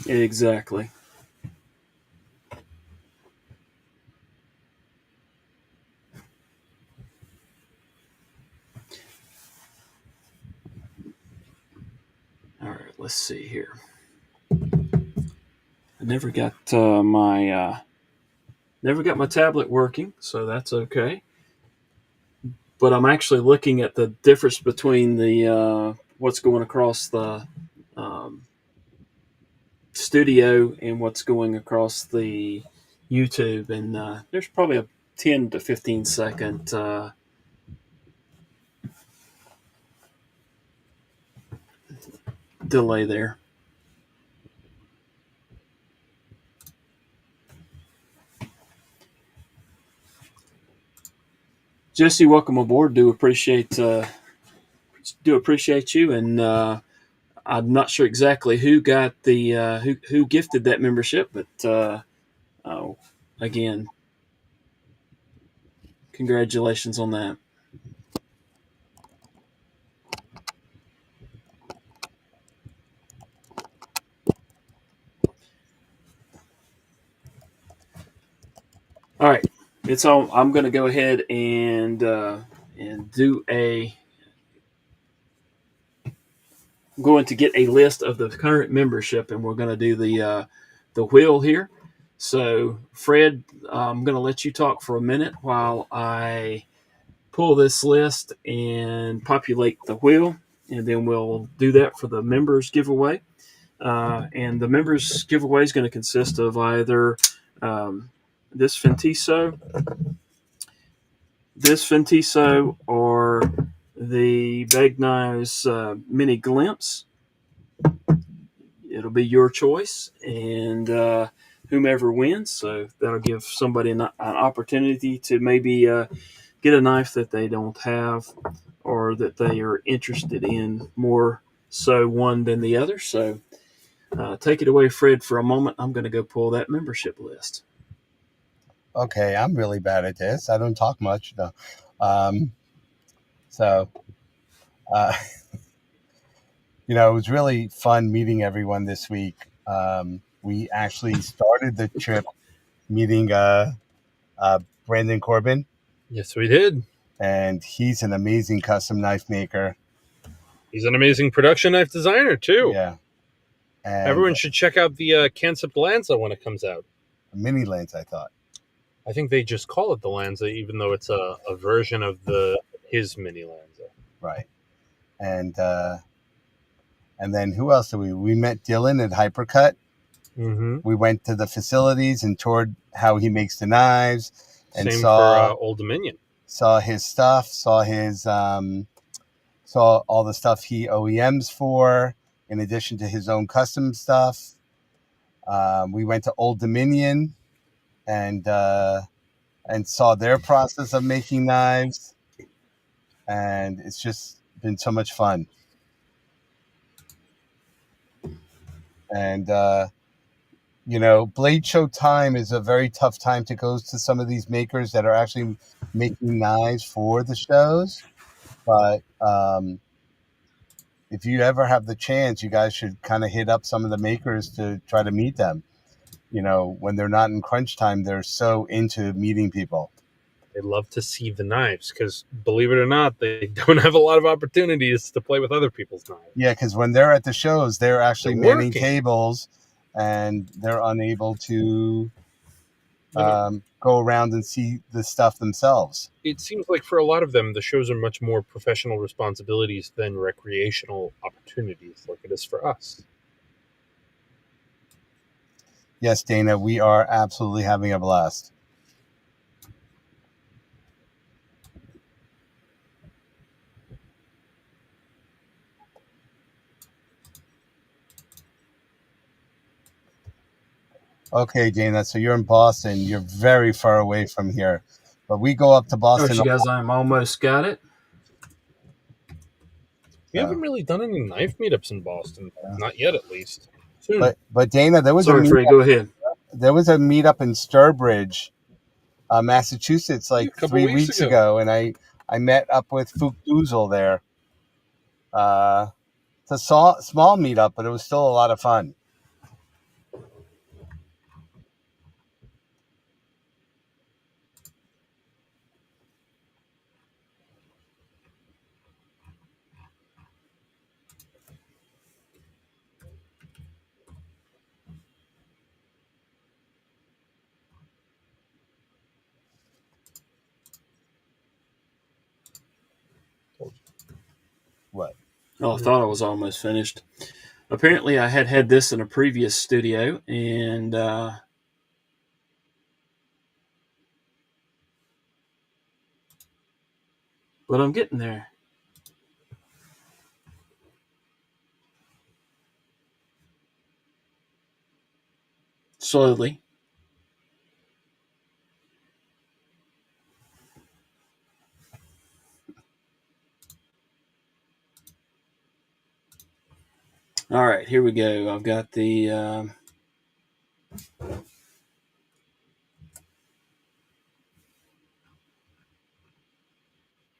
Exactly. All right, let's see here. I never got my tablet working, so that's okay. But I'm actually looking at the difference between the what's going across the um, studio and what's going across the YouTube, and there's probably a 10 to 15 second delay there. Jesse, welcome aboard. Do appreciate you, and I'm not sure exactly who got the who gifted that membership, but again, congratulations on that. All right, it's all. I'm going to go ahead and do a. I'm going to get a list of the current membership, and we're going to do the wheel here. So, Fred, I'm going to let you talk for a minute while I pull this list and populate the wheel, and then we'll do that for the members giveaway. And the members giveaway is going to consist of either this Fentiso, or the Bagney's Mini Glimpse. It'll be your choice, and whomever wins. So that'll give somebody an opportunity to maybe get a knife that they don't have, or that they are interested in more so one than the other. So take it away, Fred, for a moment. I'm going to go pull that membership list. Okay, I'm really bad at this. I don't talk much. No. So, it was really fun meeting everyone this week. We actually started the trip meeting Brandon Corbin. Yes, we did. And he's an amazing custom knife maker. He's an amazing production knife designer, too. Yeah. And everyone should check out the Concept Lanza when it comes out. A mini Lanza, I thought. I think they just call it the Lanza, even though it's a version of his mini Lanza. Right. And then who else did we met Dylan at Hypercut. Mm-hmm. We went to the facilities and toured how he makes the knives, and Same saw for Old Dominion. Saw his stuff, saw all the stuff he OEMs for, in addition to his own custom stuff. We went to Old Dominion and saw their process of making knives, and it's just been so much fun. And Blade Show time is a very tough time to go to some of these makers that are actually making knives for the shows. But if you ever have the chance, you guys should kind of hit up some of the makers to try to meet them. When they're not in crunch time, they're so into meeting people. They love to see the knives because, believe it or not, they don't have a lot of opportunities to play with other people's knives. Yeah, because when they're at the shows, they're actually manning tables, and they're unable to go around and see the stuff themselves. It seems like for a lot of them, the shows are much more professional responsibilities than recreational opportunities like it is for us. Yes, Dana, we are absolutely having a blast. Okay, Dana, so you're in Boston. You're very far away from here. But we go up to Boston. You guys, I'm almost got it. We haven't really done any knife meetups in Boston. Not yet, at least. Soon. But Dana, there was Sorry, Frey, go ahead. There was a meetup in Sturbridge, Massachusetts, like A couple 3 weeks weeks ago. ago, and I met up with Fook Doozle there. It's a small meetup, but it was still a lot of fun. What? Oh, I thought I was almost finished. Apparently, I had this in a previous studio, and but I'm getting there. Slowly. All right, here we go. I've got the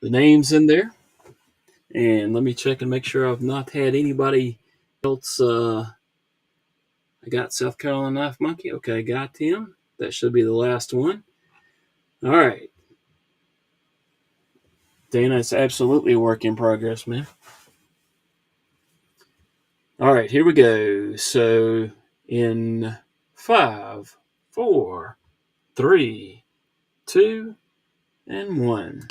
names in there, and let me check and make sure I've not had anybody else. I got South Carolina Knife Monkey. Okay, got him. That should be the last one. All right. Dana, it's absolutely a work in progress, man. All right, here we go. So in 5, 4, 3, 2, and 1.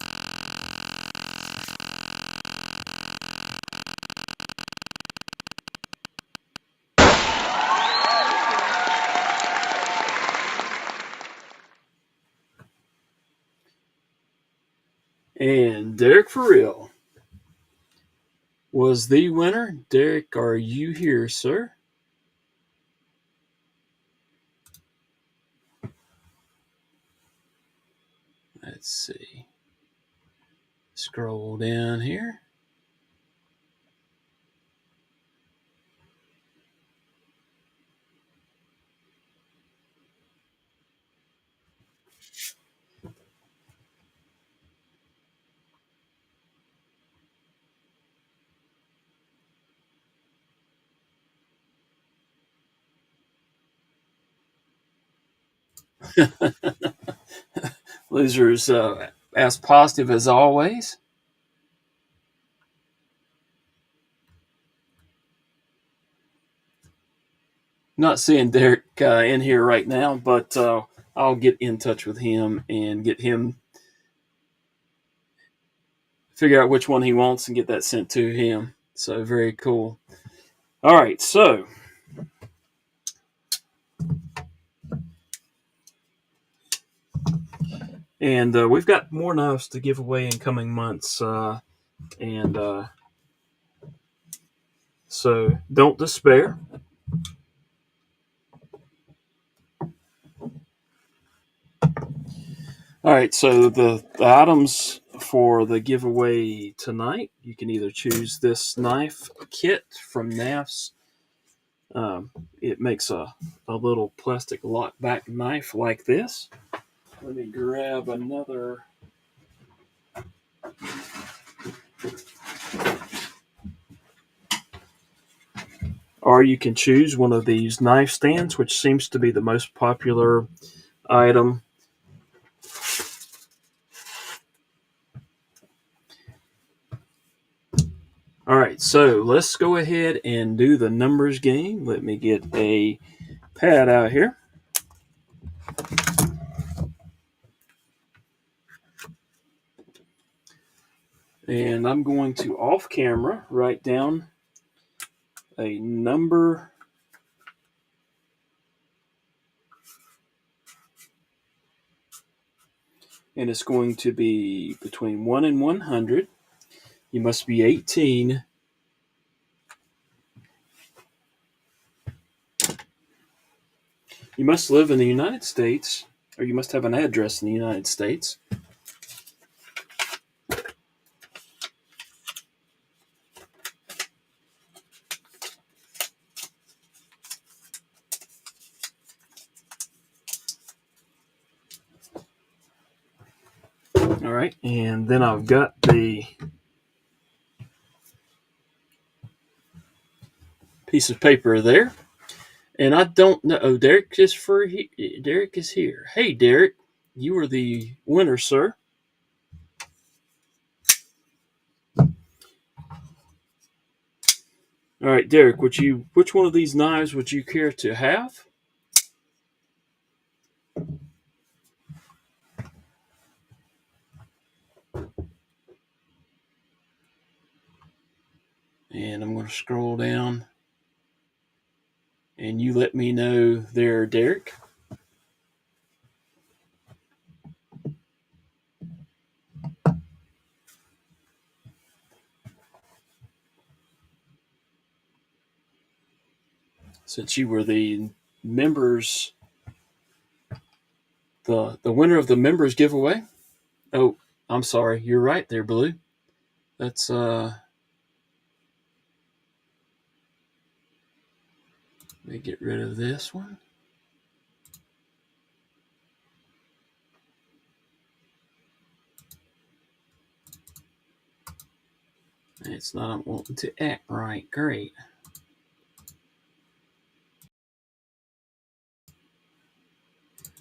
And Derek for real was the winner. Derek, are you here, sir? Let's see. Scroll down here. Losers as positive as always. Not seeing Derek in here right now, but I'll get in touch with him and get him figure out which one he wants and get that sent to him. So very cool. All right, so and we've got more knives to give away in coming months, and so don't despair. All right, so the items for the giveaway tonight, you can either choose this knife kit from NAF's. It makes a little plastic lockback knife like this. Let me grab another. Or you can choose one of these knife stands, which seems to be the most popular item. All right, so let's go ahead and do the numbers game. Let me get a pad out here. And I'm going to, off camera, write down a number. And it's going to be between 1 and 100. You must be 18. You must live in the United States, or you must have an address in the United States. All right, and then I've got the piece of paper there, and I don't know. Oh, Derek is Derek is here. Hey, Derek, you were the winner, sir. All right, Derek, which one of these knives would you care to have? And I'm going to scroll down, and you let me know there, Derek. Since you were the members, the winner of the members giveaway. Oh, I'm sorry, you're right there, Blue. That's Let me get rid of this one. It's not wanting to act right. Great.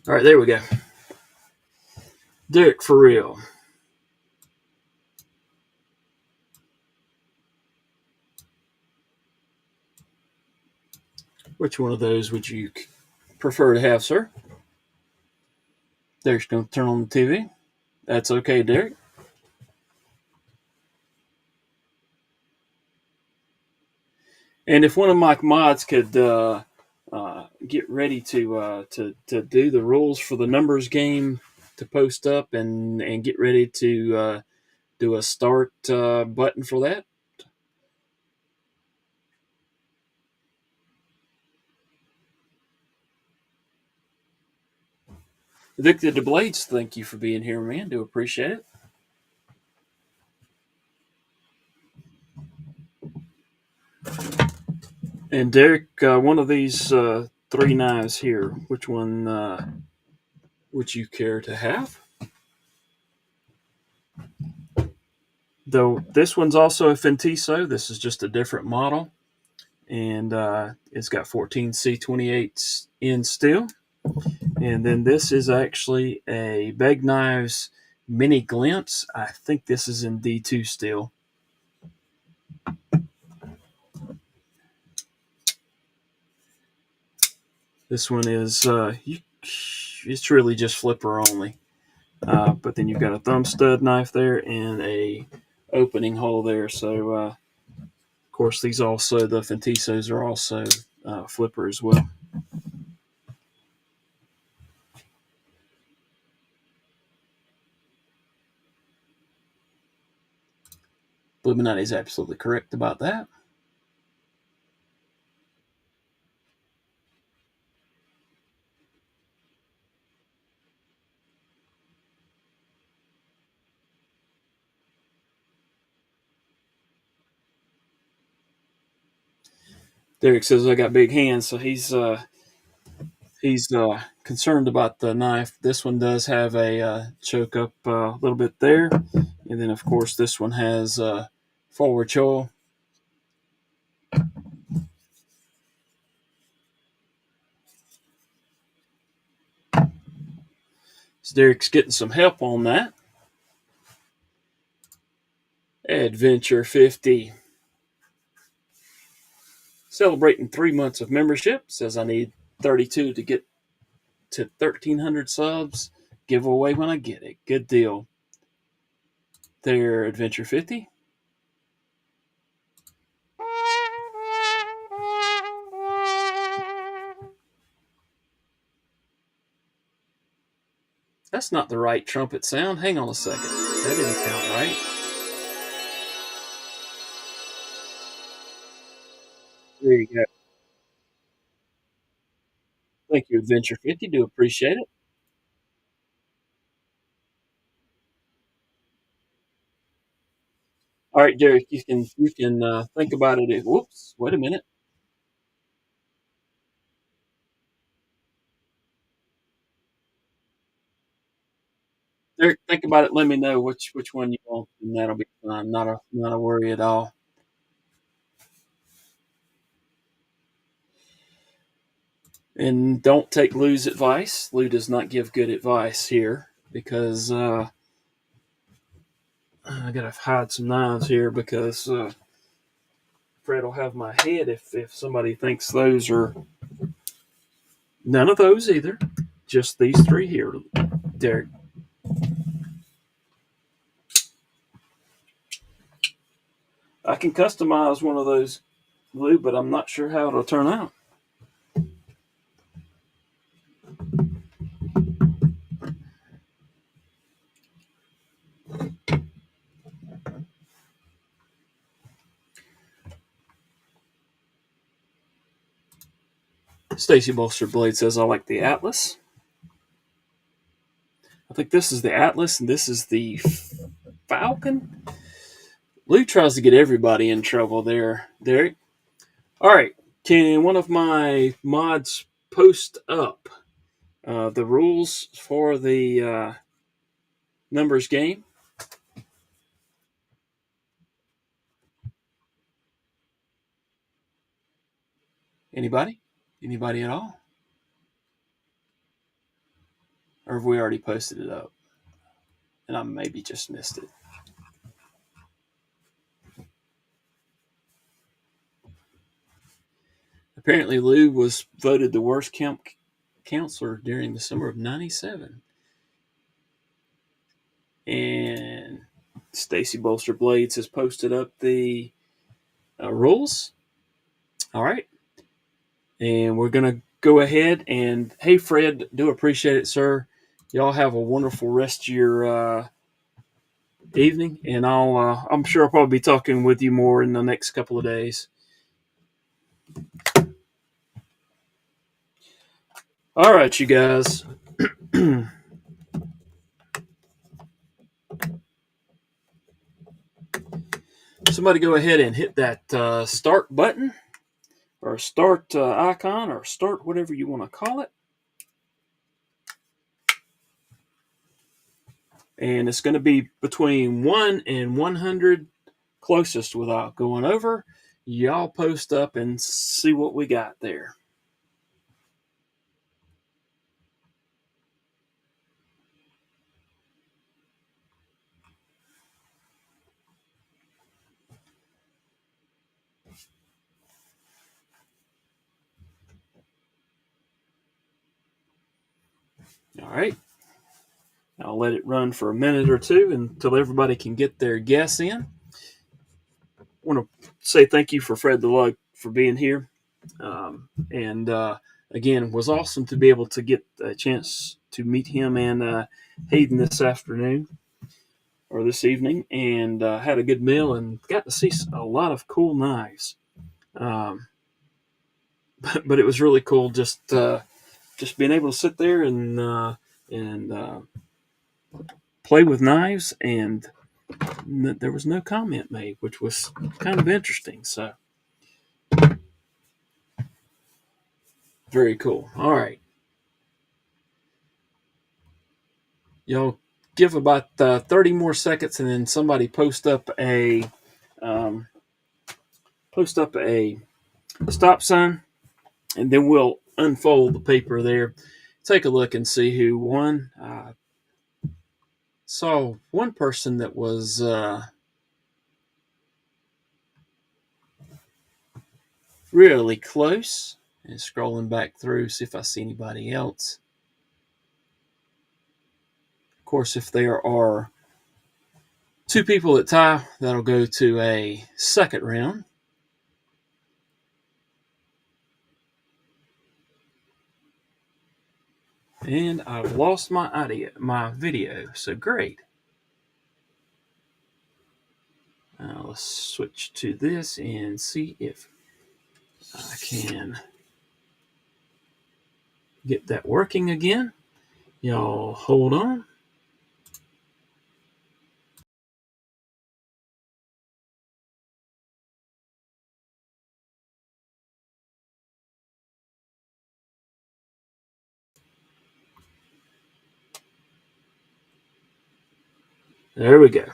All right, there we go. Derek, for real. Which one of those would you prefer to have, sir? Derek's going to turn on the TV. That's okay, Derek. And if one of my mods could get ready to do the rules for the numbers game to post up and get ready to do a start button for that. Addicted to Blades, thank you for being here, man. Do appreciate it. And Derek, one of these three knives here, which one would you care to have? Though this one's also a Fentiso, this is just a different model, and it's got 14C28s in steel. And then this is actually a Beg Knives Mini Glimpse. I think this is in D2 steel. This one is it's really just flipper only. But then you've got a thumb stud knife there and a opening hole there. So of course these also, the Fentisos are also flipper as well. Illuminati is absolutely correct about that. Derek says I got big hands, so he's concerned about the knife. This one does have a choke up a little bit there, and then of course this one has forward choil. So Derek's getting some help on that. Adventure 50. Celebrating 3 months of membership. Says I need 32 to get to 1,300 subs. Give away when I get it. Good deal. There, Adventure 50. That's not the right trumpet sound. Hang on a second. That didn't sound right. There you go. Thank you, Adventure 50. Do appreciate it. All right, Derek, you can think about it. Whoops, wait a minute. Eric, think about it. Let me know which one you want, and that'll be fine. Not a worry at all. And don't take Lou's advice. Lou does not give good advice here because I gotta hide some knives here because Fred will have my head if somebody thinks those are none of those either. Just these three here, Derek. I can customize one of those, Lou, but I'm not sure how it'll turn out. Stacy Bolster Blade says I like the Atlas. I think this is the Atlas and this is the Falcon. Lou tries to get everybody in trouble there, Derek. All right, can one of my mods post up the rules for the numbers game? Anybody? Anybody at all? Or have we already posted it up? And I maybe just missed it. Apparently, Lou was voted the worst camp counselor during the summer of '97. And Stacy Bolster Blades has posted up the rules. All right. And we're going to go ahead and, hey, Fred, do appreciate it, sir. Y'all have a wonderful rest of your evening. And I'm sure I'll probably be talking with you more in the next couple of days. All right, you guys. Somebody go ahead and hit that start button or start icon or start whatever you want to call it. And it's going to be between 1 and 100 closest without going over. Y'all post up and see what we got there. All right. I'll let it run for a minute or two until everybody can get their guess in. I want to say thank you for Fred the Lug for being here. And again, it was awesome to be able to get a chance to meet him and Hayden this afternoon or this evening, and had a good meal and got to see a lot of cool knives. But it was really cool just being able to sit there and play with knives, and there was no comment made, which was kind of interesting. So very cool. All right, y'all give about 30 more seconds, and then somebody um, post up a stop sign, and then we'll unfold the paper there. Take a look and see who won. Saw one person that was really close. And scrolling back through, see if I see anybody else. Of course, if there are two people that tie, that'll go to a second round. And I've lost my video, so great. Let's switch to this and see if I can get that working again. Y'all hold on. There we go.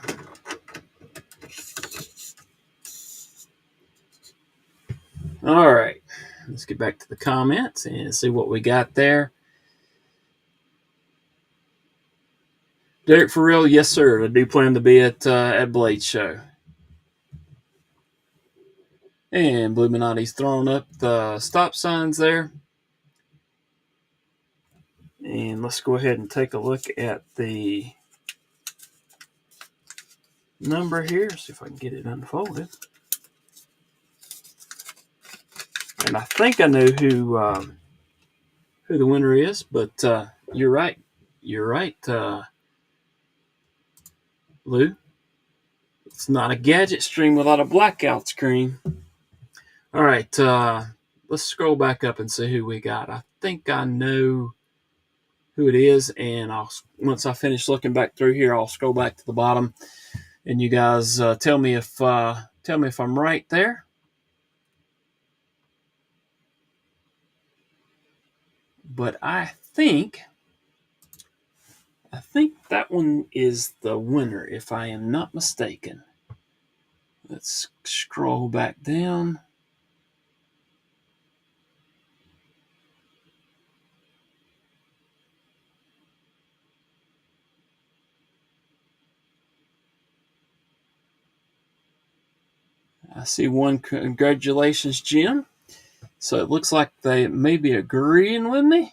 All right. Let's get back to the comments and see what we got there. Derek, for real, yes, sir. I do plan to be at Blade Show. And Bluminati's throwing up the stop signs there. And let's go ahead and take a look at the number here. See if I can get it unfolded. And I think I know who the winner is, but you're right. You're right, Lou. It's not a gadget stream without a blackout screen. All right, let's scroll back up and see who we got. I think I know who it is, and once I finish looking back through here, I'll scroll back to the bottom, and you guys tell me if I'm right there. But I think that one is the winner, if I am not mistaken. Let's scroll back down. I see one. Congratulations, Jim. So it looks like they may be agreeing with me.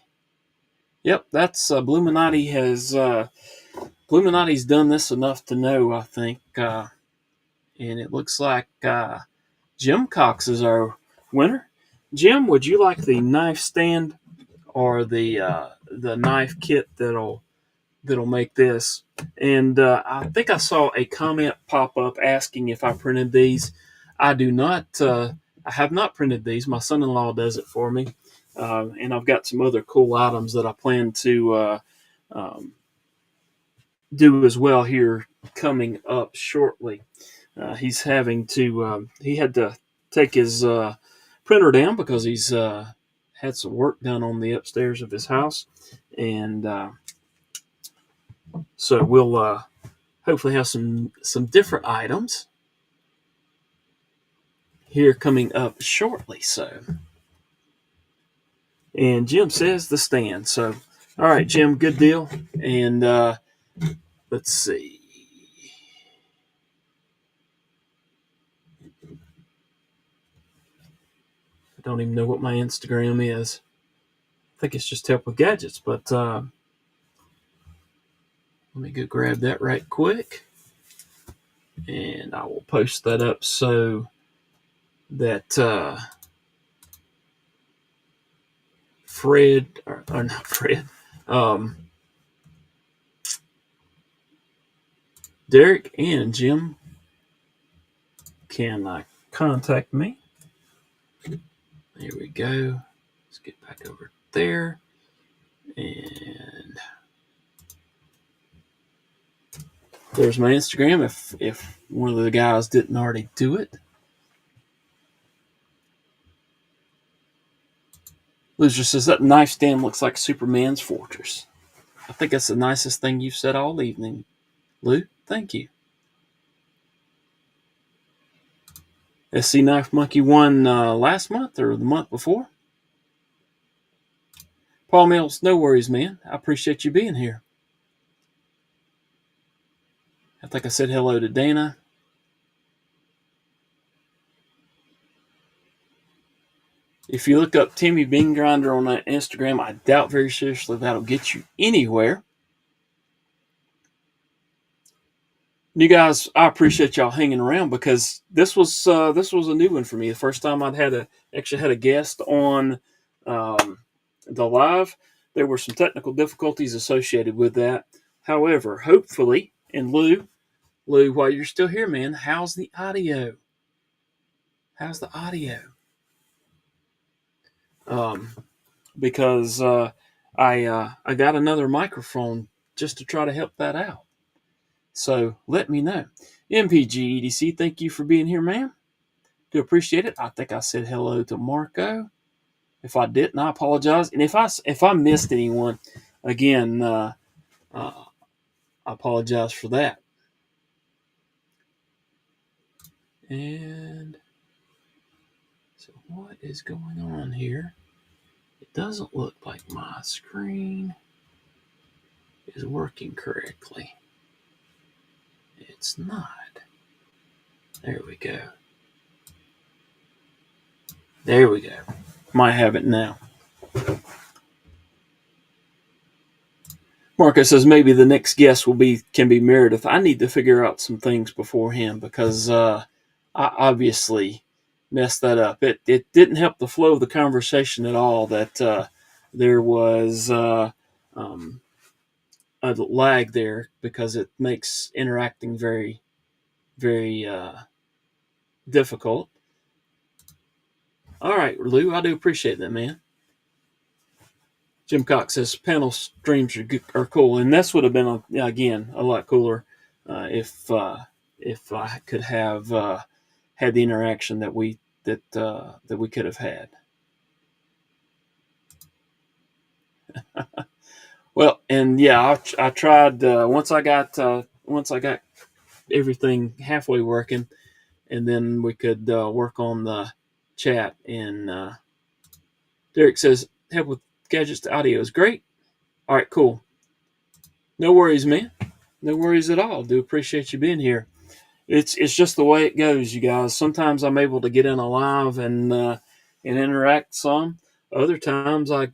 Yep, that's Bluminati has Bluminati's done this enough to know, I think, and it looks like Jim Cox is our winner. Jim, would you like the knife stand or the knife kit that'll make this? And I think I saw a comment pop up asking if I printed these. I do not. I have not printed these. My son-in-law does it for me, and I've got some other cool items that I plan to do as well here coming up shortly. He's having to. He had to take his printer down because he's had some work done on the upstairs of his house, and so we'll hopefully have some different items here coming up shortly. So, and Jim says the stand. So, all right, Jim, good deal. And let's see. I don't even know what my Instagram is. I think it's just Help with Gadgets, but let me go grab that right quick. And I will post that up so that Fred, or not Fred, Derek and Jim can contact me. There we go. Let's get back over there. And there's my Instagram if one of the guys didn't already do it. Loser says that knife stand looks like Superman's fortress. I think that's the nicest thing you've said all evening, Lou. Thank you. SC Knife Monkey won last month or the month before. Paul Mills, no worries, man. I appreciate you being here. I think I said hello to Dana. If you look up Timmy Bean Grinder on Instagram, I doubt very seriously that'll get you anywhere. You guys, I appreciate y'all hanging around because this was a new one for me. The first time I'd actually had a guest on the live. There were some technical difficulties associated with that. However, hopefully, and Lou, while you're still here, man, how's the audio? Because I got another microphone just to try to help that out. So let me know. MPG EDC, thank you for being here, man. Do appreciate it. I think I said hello to Marco. If I didn't, I apologize. And if I missed anyone, again, I apologize for that. And so what is going on here? It doesn't look like my screen is working correctly. It's not. There we go. There we go. Might have it now. Marco says maybe the next guest can be Meredith. I need to figure out some things beforehand because I obviously messed that up. It didn't help the flow of the conversation at all that there was a lag there because it makes interacting very, very difficult. All right, Lou, I do appreciate that, man. Jim Cox says panel streams are cool, and this would have been again a lot cooler if I could have had the interaction that we could have had. Well, and yeah, I tried once I got everything halfway working, and then we could work on the chat. And Derek says help with gadgets to audio is great. All right, cool. No worries, man. No worries at all. Do appreciate you being here. It's just the way it goes, you guys. Sometimes I'm able to get in alive and interact some. Other times I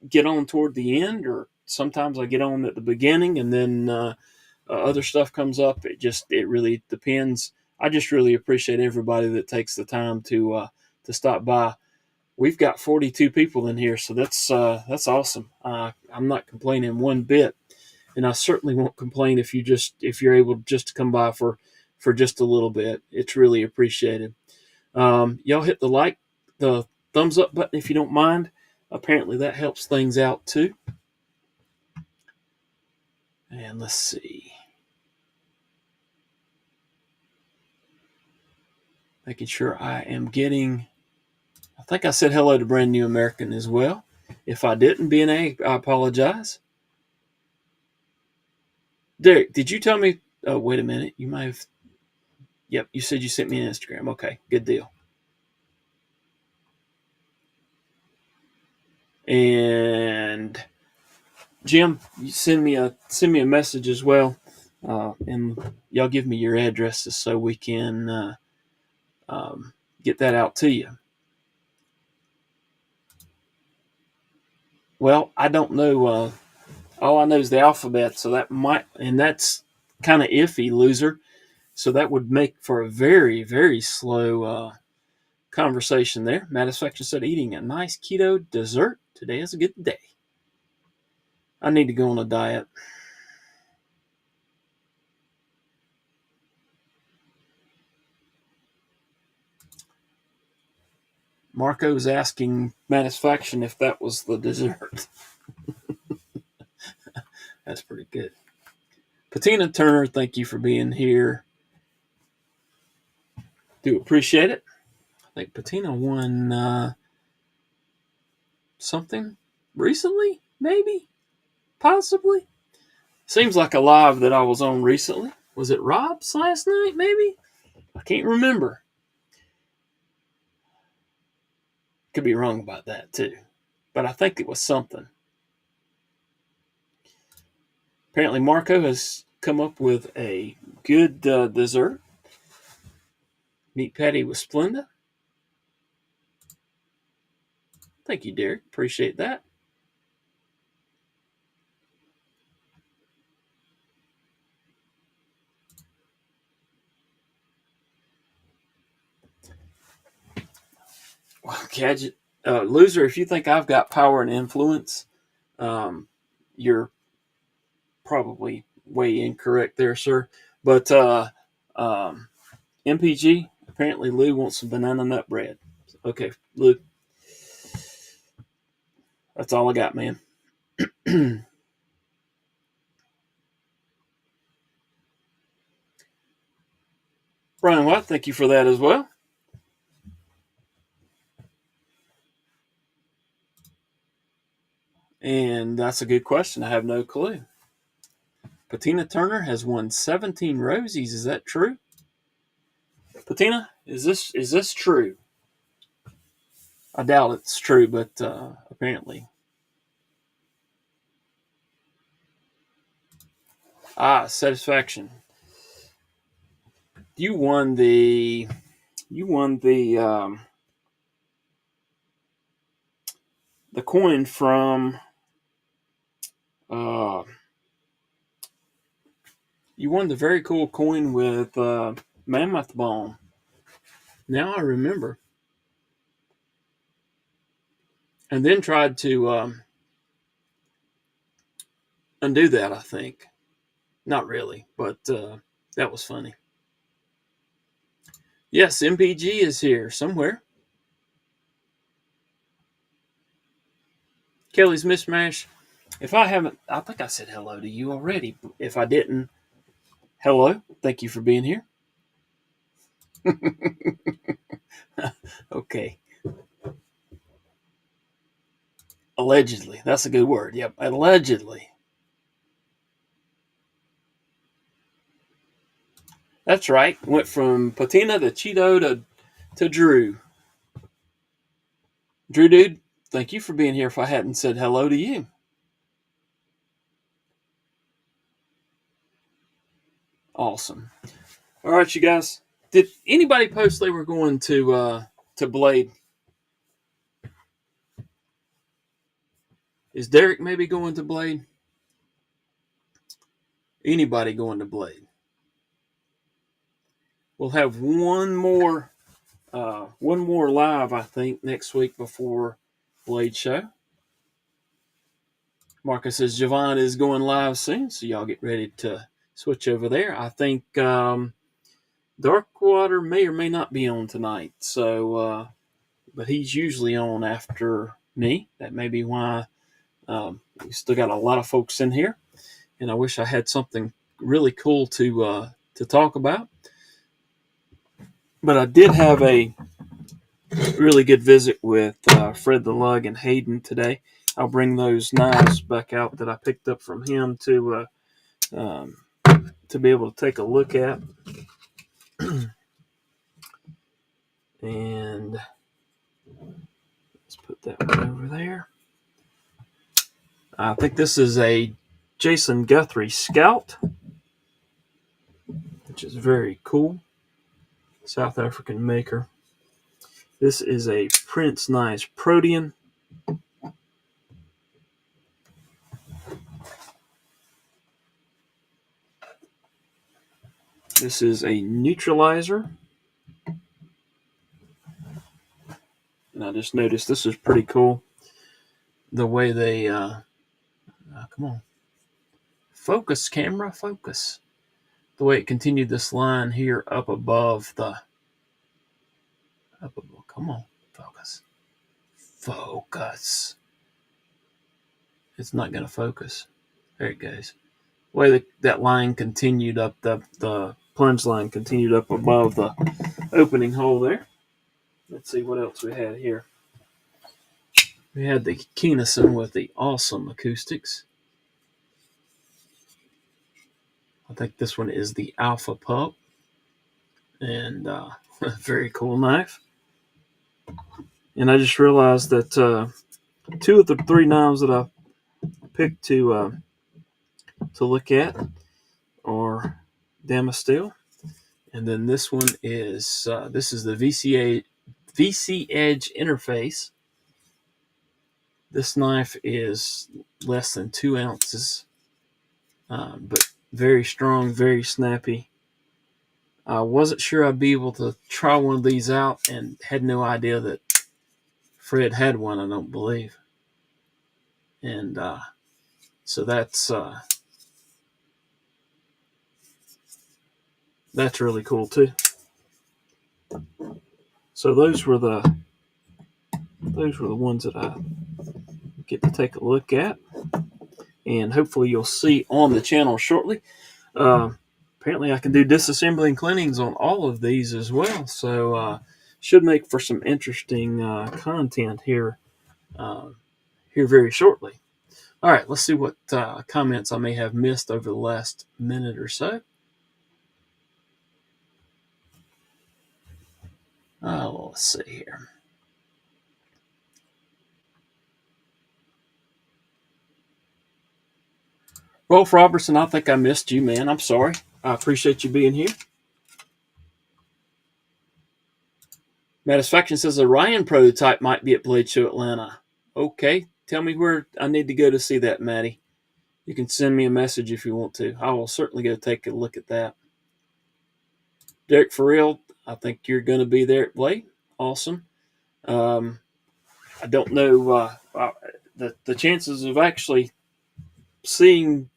get on toward the end, or sometimes I get on at the beginning, and then other stuff comes up. It really depends. I just really appreciate everybody that takes the time to stop by. We've got 42 people in here, so that's awesome. I'm not complaining one bit, and I certainly won't complain if you're able just to come by for just a little bit. It's really appreciated. Y'all hit the thumbs up button if you don't mind. Apparently that helps things out too. And let's see. Making sure I am getting. I think I said hello to Brand New American as well. If I didn't, BNA, I apologize. Derek, did you tell me? Oh, wait a minute. You might have. Yep, you said you sent me an Instagram. Okay, good deal. And Jim, you send me a message as well, and y'all give me your addresses so we can get that out to you. Well, I don't know. All I know is the alphabet, so that's kind of iffy, loser. So that would make for a very, very slow conversation there. Satisfaction said, eating a nice keto dessert today is a good day. I need to go on a diet. Marco's asking Satisfaction if that was the dessert. That's pretty good. Patina Turner, thank you for being here. Do appreciate it. I think Patina won something recently, maybe, possibly. Seems like a live that I was on recently. Was it Rob's last night, maybe? I can't remember. Could be wrong about that, too. But I think it was something. Apparently, Marco has come up with a good dessert. Meat patty with Splenda. Thank you, Derek. Appreciate that. Well, Gadget, loser, if you think I've got power and influence, you're probably way incorrect there, sir. But MPG, apparently Lou wants some banana nut bread. Okay, Lou. That's all I got, man. Brian White, thank you for that as well. And that's a good question. I have no clue. Patina Turner has won 17 Rosies. Is that true? Patina, is this true? I doubt it's true, but apparently. Satisfaction. You won the the coin from you won the very cool coin with Mammoth Bone. Now I remember. And then tried to undo that, I think. Not really, but that was funny. Yes, MPG is here somewhere. Kelly's Mishmash. If I haven't, I think I said hello to you already. If I didn't, hello. Thank you for being here. Okay. Allegedly. That's a good word. Yep, allegedly. That's right. Went from Patina to Cheeto to Drew. Drew, dude, thank you for being here if I hadn't said hello to you. Awesome. All right, you guys. Did anybody post they were going to Blade? Is Derek maybe going to Blade? Anybody going to Blade? We'll have one more live, I think, next week before Blade show. Marcus says Javon is going live soon, so y'all get ready to switch over there. I think Darkwater may or may not be on tonight, so but he's usually on after me. That may be why we still got a lot of folks in here, and I wish I had something really cool to talk about. But I did have a really good visit with Fred the Lug and Hayden today. I'll bring those knives back out that I picked up from him to be able to take a look at. And let's put that one over there. I think this is a Jason Guthrie Scout, which is very cool. South African maker. This is a Prince Nice Protean. This is a neutralizer. And I just noticed this is pretty cool. The way they, come on. Focus, camera, focus. The way it continued this line here up above come on, focus. Focus. It's not going to focus. There it goes. The way that line continued up, the plunge line continued up above the opening hole there. Let's see what else we had here. We had the Keennison with the awesome acoustics. I think this one is the Alpha Pup. And very cool knife. And I just realized that two of the three knives that I picked to look at are Damasteel. And then this one is this is the VC Edge interface. This knife is less than 2 ounces, but very strong, very snappy. I wasn't sure I'd be able to try one of these out and had no idea that Fred had one, I don't believe. And so that's really cool too. So those were the ones that I get to take a look at, and hopefully you'll see on the channel shortly. Apparently I can do disassembly and cleanings on all of these as well, so should make for some interesting content here very shortly. All right, let's see what comments I may have missed over the last minute or so. Oh, let's see here. Rolf Robertson, I think I missed you, man. I'm sorry. I appreciate you being here. Satisfaction says a Ryan prototype might be at Blade Show Atlanta. Okay, tell me where I need to go to see that, Maddie. You can send me a message if you want to. I will certainly go take a look at that. Derek, for real, I think you're going to be there at Blade. Awesome. I don't know the chances of actually seeing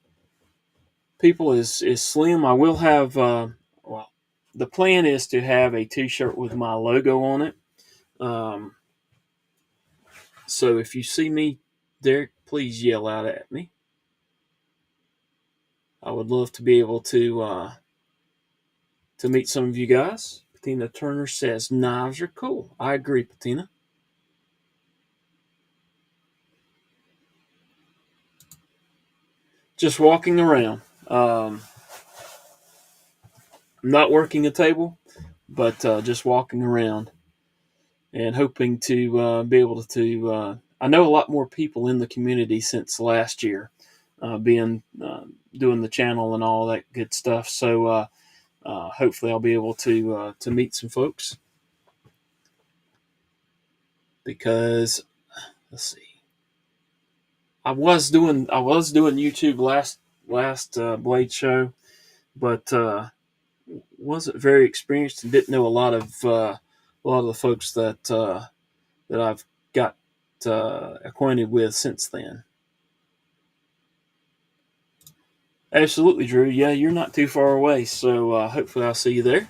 people is slim. I will have well, the plan is to have a T-shirt with my logo on it. Um, so if you see me, Derek, please yell out at me. I would love to be able to meet some of you guys. Patina Turner says knives are cool. I agree, Patina. Just walking around. I'm not working a table, but just walking around and hoping to be able to. I know a lot more people in the community since last year, being doing the channel and all that good stuff. So hopefully, I'll be able to meet some folks because let's see. I was doing YouTube last Blade show, but wasn't very experienced and didn't know a lot of the folks that I've got acquainted with since then. Absolutely, Drew. Yeah, you're not too far away, so hopefully I'll see you there.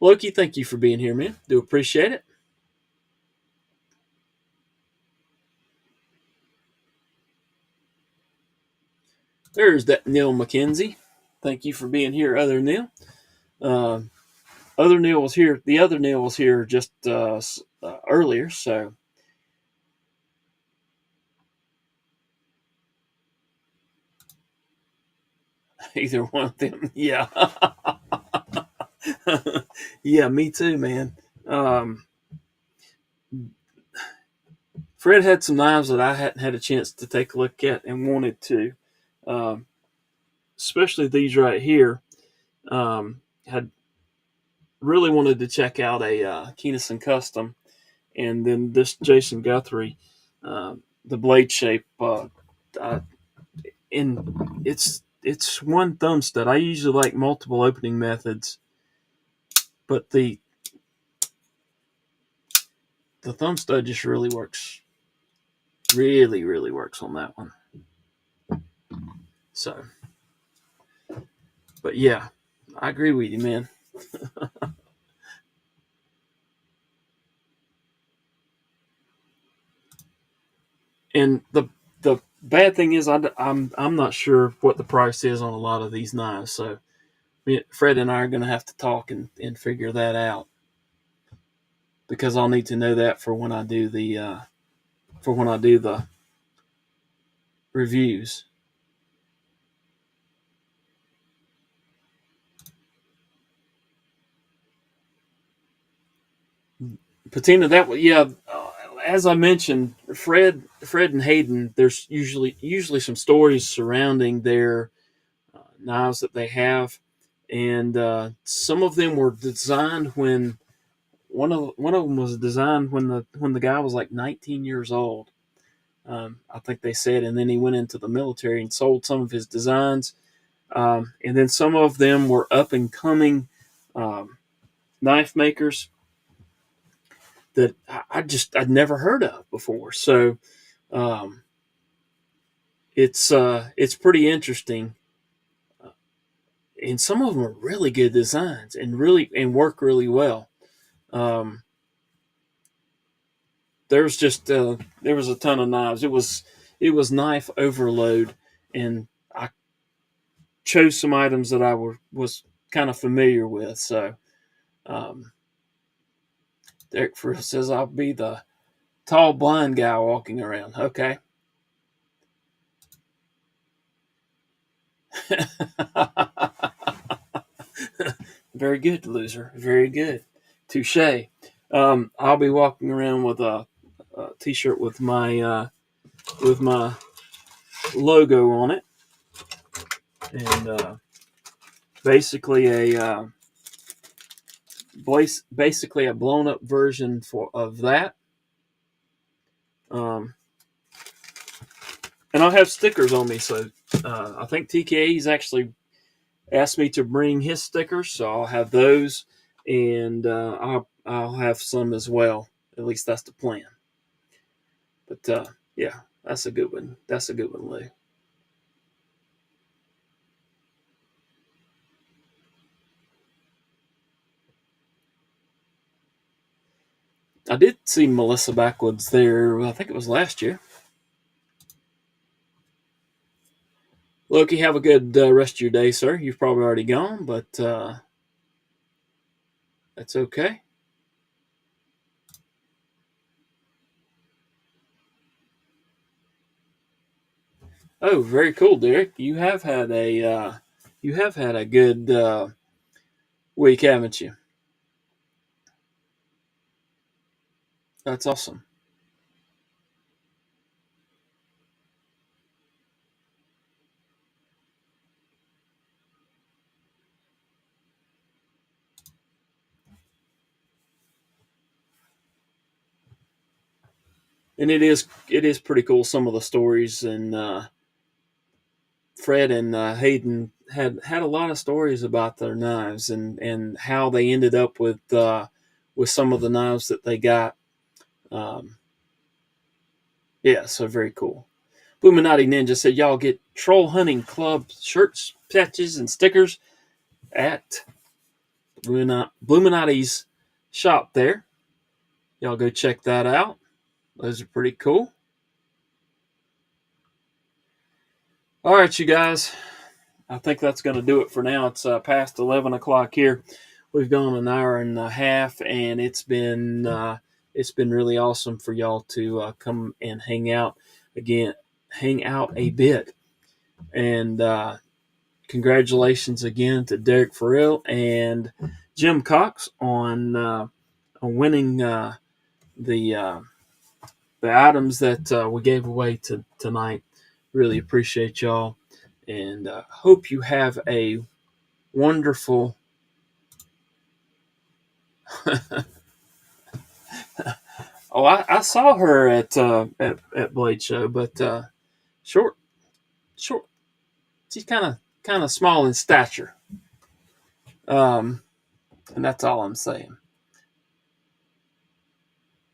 Loki, thank you for being here, man. Do appreciate it. There's that Neil McKenzie. Thank you for being here, other Neil. Uh, other Neil was here. The other Neil was here just earlier, so either one of them. Yeah, yeah, me too, man. Um, Fred had some knives that I hadn't had a chance to take a look at and wanted to, um, especially these right here. Had really wanted to check out a Keennison Custom, and then this Jason Guthrie, the blade shape. And it's one thumb stud. I usually like multiple opening methods, but the thumb stud just really works. Really, really works on that one. So, but yeah, I agree with you, man. And the bad thing is, I'm not sure what the price is on a lot of these knives. So, Fred and I are going to have to talk and figure that out because I'll need to know that for when I do the reviews. Patina, as I mentioned, Fred and Hayden. There's usually some stories surrounding their knives that they have, and some of them were designed when one of them was designed when the guy was like 19 years old. I think they said, and then he went into the military and sold some of his designs, and then some of them were up and coming um, knife makers that I'd never heard of before. So um, it's pretty interesting, and some of them are really good designs and work really well. Um, there was a ton of knives. It was knife overload, and I chose some items that was kind of familiar with. So um, Derek Frill says I'll be the tall blind guy walking around. Okay. Very good, loser. Very good. Touche. I'll be walking around with a t-shirt with my logo on it, and basically a blown up version of that. And I'll have stickers on me. So I think TKA's actually asked me to bring his stickers, so I'll have those, and I'll have some as well. At least that's the plan. But yeah, that's a good one. That's a good one, Lou. I did see Melissa Backwoods there. I think it was last year. Loki, have a good rest of your day, sir. You've probably already gone, but that's okay. Oh, very cool, Derek. You have had a good week, haven't you? That's awesome. And it is pretty cool, some of the stories, and Fred and Hayden had a lot of stories about their knives, and how they ended up with some of the knives that they got. Um, yeah, so very cool. Bluminati Ninja said, y'all get Troll Hunting Club shirts, patches, and stickers at Bluminati's shop there. Y'all go check that out. Those are pretty cool. All right, you guys. I think that's going to do it for now. It's past 11 o'clock here. We've gone an hour and a half, and it's been really awesome for y'all to come and hang out a bit. And congratulations again to Derek Farrell and Jim Cox on winning the items that we gave away tonight. Really appreciate y'all, and hope you have a wonderful. Oh, I saw her at Blade Show, but short. She's kind of small in stature, and that's all I'm saying.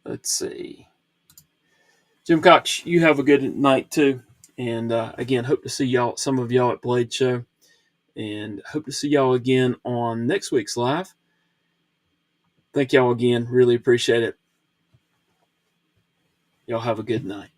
Let's see. Jim Cox, you have a good night too, and again, hope to see some of y'all at Blade Show, and hope to see y'all again on next week's live. Thank y'all again. Really appreciate it. Y'all have a good night.